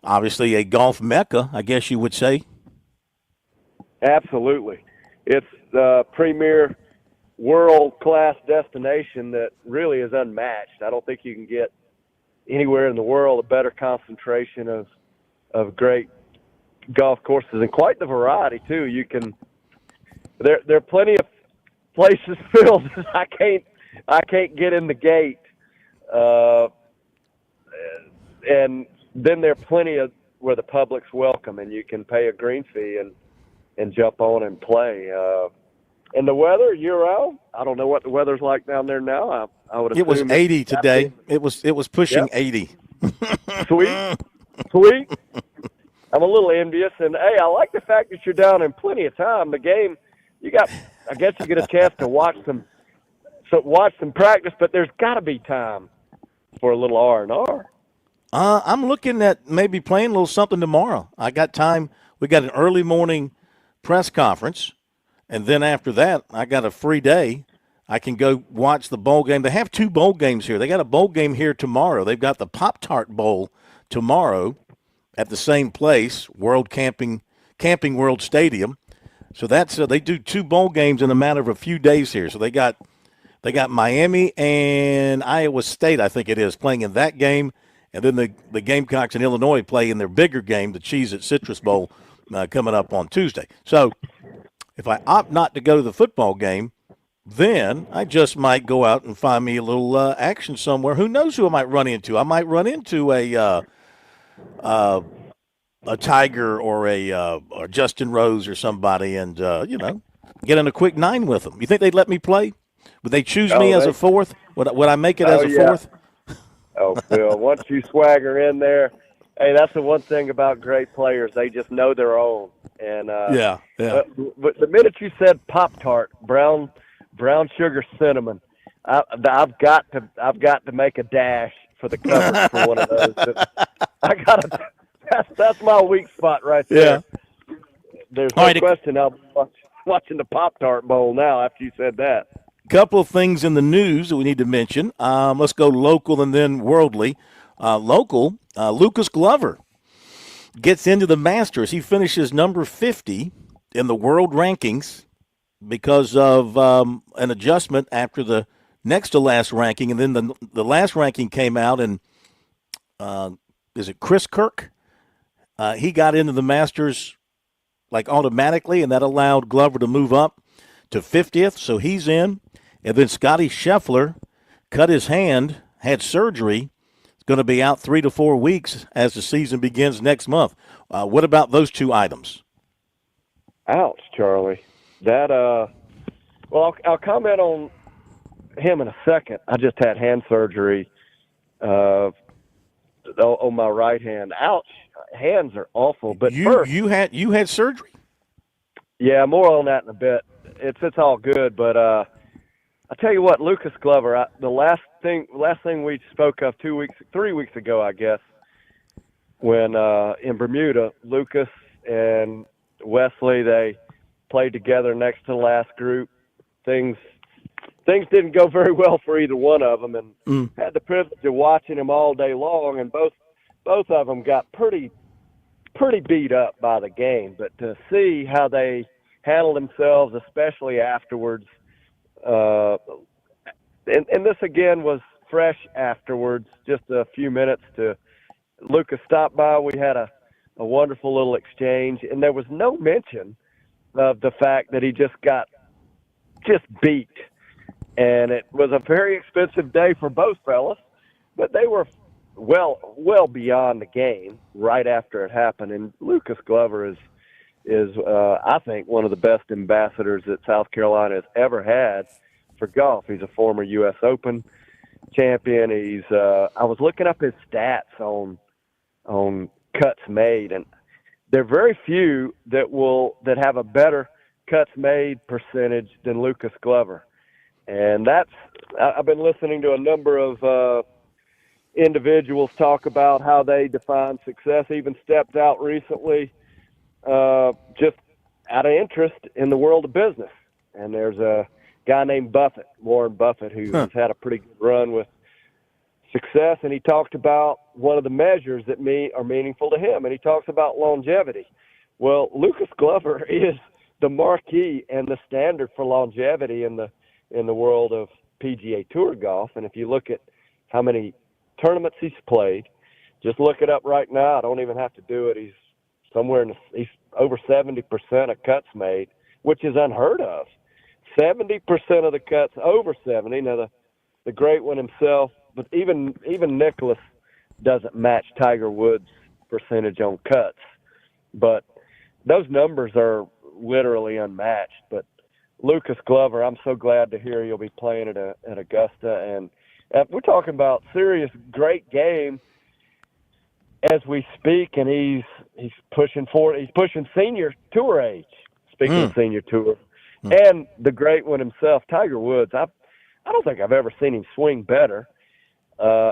obviously a golf mecca, I guess you would say. Absolutely. It's the premier world-class destination that really is unmatched. I don't think you can get anywhere in the world a better concentration of great golf courses, and quite the variety, too. You can there are plenty of places filled I can't get in the gate. And then there are plenty of where the public's welcome and you can pay a green fee and jump on and play. And the weather year-round, I don't know what the weather's like down there now. I would assume it was 80 today. It was pushing 80. Sweet. I'm a little envious. And, hey, I like the fact that you're down in plenty of time. The game, I guess you get a chance to watch some practice, but there's got to be time for a little R&R. I'm looking at maybe playing a little something tomorrow. I got time. We got an early morning press conference, and then after that, I got a free day. I can go watch the bowl game. They have 2 bowl games here. They got a bowl game here tomorrow. They've got the Pop-Tart Bowl tomorrow at the same place, World Camping World Stadium. So that's they do 2 bowl games in a matter of a few days here. So they got Miami and Iowa State, I think it is, playing in that game. And then the Gamecocks in Illinois play in their bigger game, the Cheez-It Citrus Bowl, coming up on Tuesday. So if I opt not to go to the football game, then I just might go out and find me a little action somewhere. Who knows who I might run into? I might run into a Tiger or or Justin Rose or somebody and, get in a quick 9 with them. You think they'd let me play? Would they choose me as a fourth? Would I make it as a fourth? Oh, Phil, once you swagger in there, hey, that's the one thing about great players. They just know their own. And yeah. But the minute you said Pop-Tart, brown sugar cinnamon, I've got to make a dash for the cover for one of those. That's my weak spot right there. Yeah. There's no question I'll be watching the Pop-Tart Bowl now after you said that. Couple of things in the news that we need to mention. Let's go local and then worldly. Local, Lucas Glover gets into the Masters. He finishes number 50 in the world rankings because of an adjustment after the next to last ranking, and then the last ranking came out, and is it Chris Kirk? He got into the Masters like automatically, and that allowed Glover to move up to 50th, so he's in. And then Scotty Scheffler cut his hand, had surgery. It's going to be out 3 to 4 weeks as the season begins next month. What about those two items? Ouch, Charlie. That well, I'll comment on him in a second. I just had hand surgery on my right hand. Ouch. Hands are awful. But you had surgery? Yeah, more on that in a bit. It's all good, but I tell you what, Lucas Glover. The last thing we spoke of 3 weeks ago, I guess, when in Bermuda, Lucas and Wesley, they played together next to the last group. Things didn't go very well for either one of them, and had the privilege of watching them all day long. And both of them got pretty beat up by the game. But to see how they handled themselves, especially afterwards, and this again was fresh afterwards, just a few minutes to Lucas stopped by. We had a wonderful little exchange, and there was no mention of the fact that he just got beat. And it was a very expensive day for both fellas, but they were well beyond the game right after it happened. And Lucas Glover is I think one of the best ambassadors that South Carolina has ever had for golf. He's a former U.S. Open champion. He's I was looking up his stats on cuts made, and there are very few that have a better cuts made percentage than Lucas Glover. And I've been listening to a number of individuals talk about how they define success, even stepped out recently just out of interest in the world of business. And there's a guy named Warren Buffett, who has had a pretty good run with success, and he talked about one of the measures that are meaningful to him, and he talks about longevity. Well, Lucas Glover is the marquee and the standard for longevity in the world of PGA Tour golf. And if you look at how many tournaments he's played, just look it up right now. I don't even have to do it. He's somewhere he's over 70% of cuts made, which is unheard of. 70% of the cuts over 70. Now the great one himself, but even Nicklaus doesn't match Tiger Woods' percentage on cuts. But those numbers are literally unmatched. But Lucas Glover, I'm so glad to hear you'll be playing at Augusta, and we're talking about serious great game as we speak, and he's pushing senior tour age. Speaking of senior tour, and the great one himself, Tiger Woods. I don't think I've ever seen him swing better.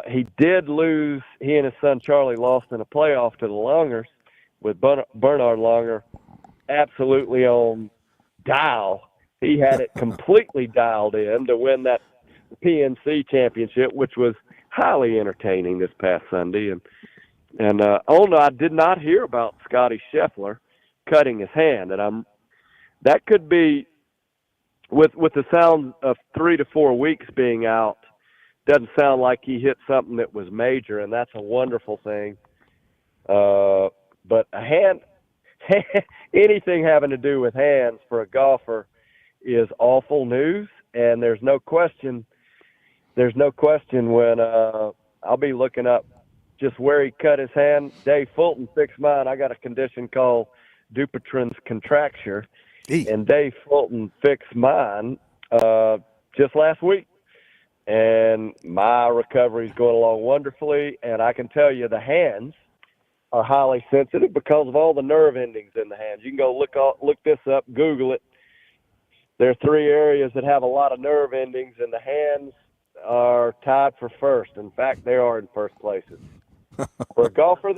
He did lose. He and his son Charlie lost in a playoff to the Longers with Bernard Longer absolutely on dial. He had it completely dialed in to win that PNC championship, which was highly entertaining this past Sunday. And I did not hear about Scotty Scheffler cutting his hand, and that could be with the sound of 3 to 4 weeks being out. Doesn't sound like he hit something that was major, and that's a wonderful thing. But a hand, anything having to do with hands for a golfer is awful news, and there's no question when I'll be looking up just where he cut his hand. Dave Fulton fixed mine. I got a condition called Dupuytren's contracture, and Dave Fulton fixed mine just last week. And my recovery is going along wonderfully, and I can tell you the hands are highly sensitive because of all the nerve endings in the hands. You can go look this up, Google it. There are 3 areas that have a lot of nerve endings, and the hands are tied for first. In fact, they are in first places. For a golfer,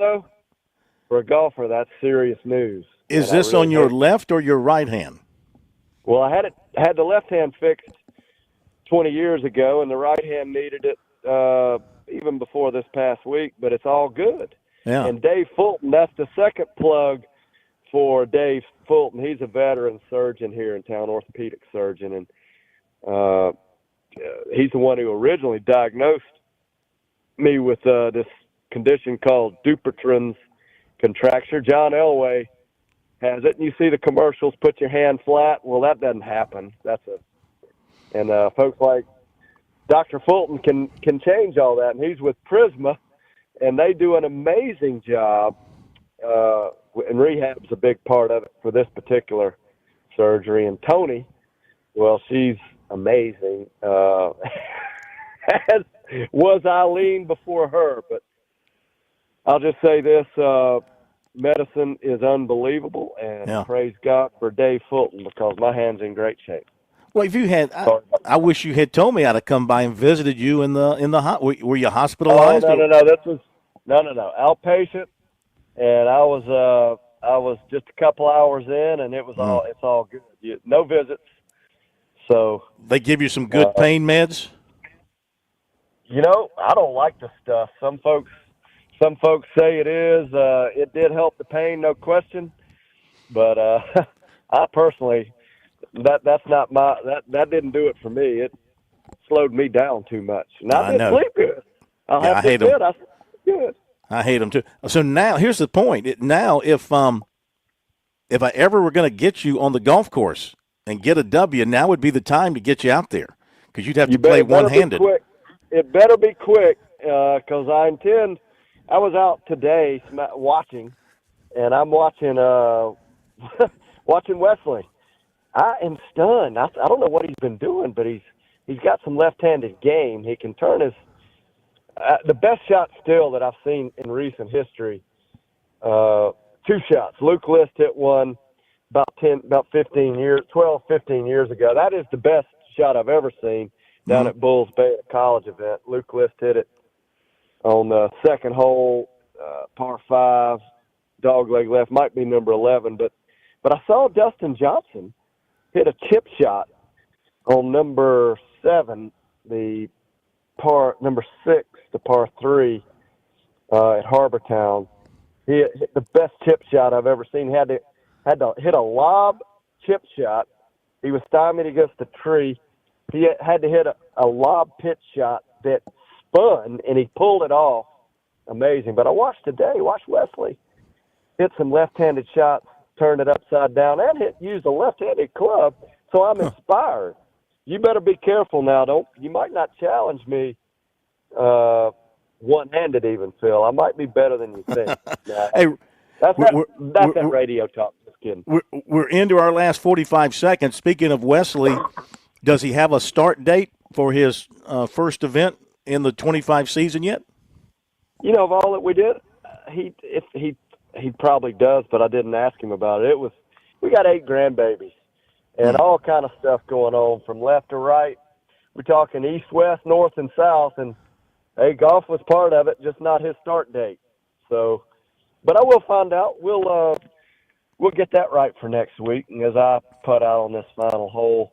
that's serious news. Is this on your left or your right hand? Well, I had the left hand fixed 20 years ago, and the right hand needed it even before this past week, but it's all good. Yeah. And Dave Fulton, that's the second plug for Dave Fulton. He's a veteran surgeon here in town, orthopedic surgeon, and he's the one who originally diagnosed me with this condition called Dupuytren's contracture. John Elway has it, and you see the commercials, put your hand flat. Well, that doesn't happen. And folks like Dr. Fulton can change all that, and he's with Prisma, and they do an amazing job, and rehab's a big part of it for this particular surgery. And Tony, well, she's amazing, as was Eileen before her. But I'll just say this, medicine is unbelievable, and praise God for Dave Fulton, because my hand's in great shape. Well, if you had, I wish you had told me I'd have come by and visited you in the were you hospitalized? Oh, no. This was no outpatient, and I was just a couple hours in, and it's all good. No visits. So they give you some good pain meds. I don't like the stuff. Some folks say it is. It did help the pain, no question. But I personally, that's not that didn't do it for me. It slowed me down too much. And I didn't sleep good. I hate them. I sleep good. I hate them too. So now here's the point. Now if I ever were going to get you on the golf course and get a W, now would be the time to get you out there, because you'd have to play one-handed. It better be quick, because I was out today watching, and I'm watching watching Wesley. I am stunned. I don't know what he's been doing, but he's got some left-handed game. He can turn his the best shot still that I've seen in recent history. 2 shots. Luke List hit one about 15 years ago. That is the best shot I've ever seen down at Bulls Bay at a college event. Luke List hit it on the second hole, par 5, dogleg left, might be number 11. But I saw Dustin Johnson hit a chip shot on number 7, number 6, the par 3 at Harbortown. He hit the best chip shot I've ever seen. He had to hit a lob chip shot. He was stymied against the tree. He had to hit a lob pitch shot that spun, and he pulled it off. Amazing. But I watched Wesley hit some left-handed shots, turned it upside down, and used a left-handed club. So I'm inspired. You better be careful now. You might not challenge me one-handed even, Phil. I might be better than you think. Hey, that's that radio talk. Just kidding. We're into our last 45 seconds. Speaking of Wesley, does he have a start date for his first event in the 25 season yet? Of all that we did, he probably does, but I didn't ask him about it. We got 8 grandbabies and all kind of stuff going on from left to right. We're talking east, west, north, and south, and hey, golf was part of it, just not his start date. So, but I will find out. We'll get that right for next week. And as I put out on this final hole,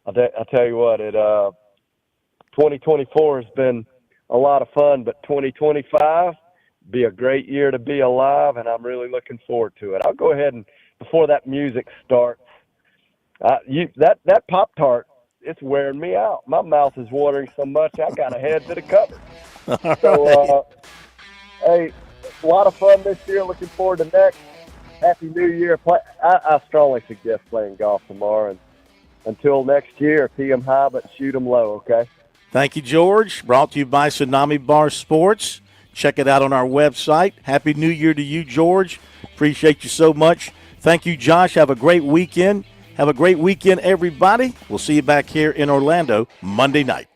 I'll tell you what, 2024 has been a lot of fun, but 2025 be a great year to be alive, and I'm really looking forward to it. I'll go ahead and, before that music starts, that Pop-Tart, it's wearing me out. My mouth is watering so much, I got to head to the cupboard. So, hey, a lot of fun this year. Looking forward to next. Happy New Year. I strongly suggest playing golf tomorrow. And until next year, tee 'em high but shoot 'em low, okay? Thank you, George. Brought to you by Tsunami Bar Sports. Check it out on our website. Happy New Year to you, George. Appreciate you so much. Thank you, Josh. Have a great weekend. Have a great weekend, everybody. We'll see you back here in Orlando Monday night.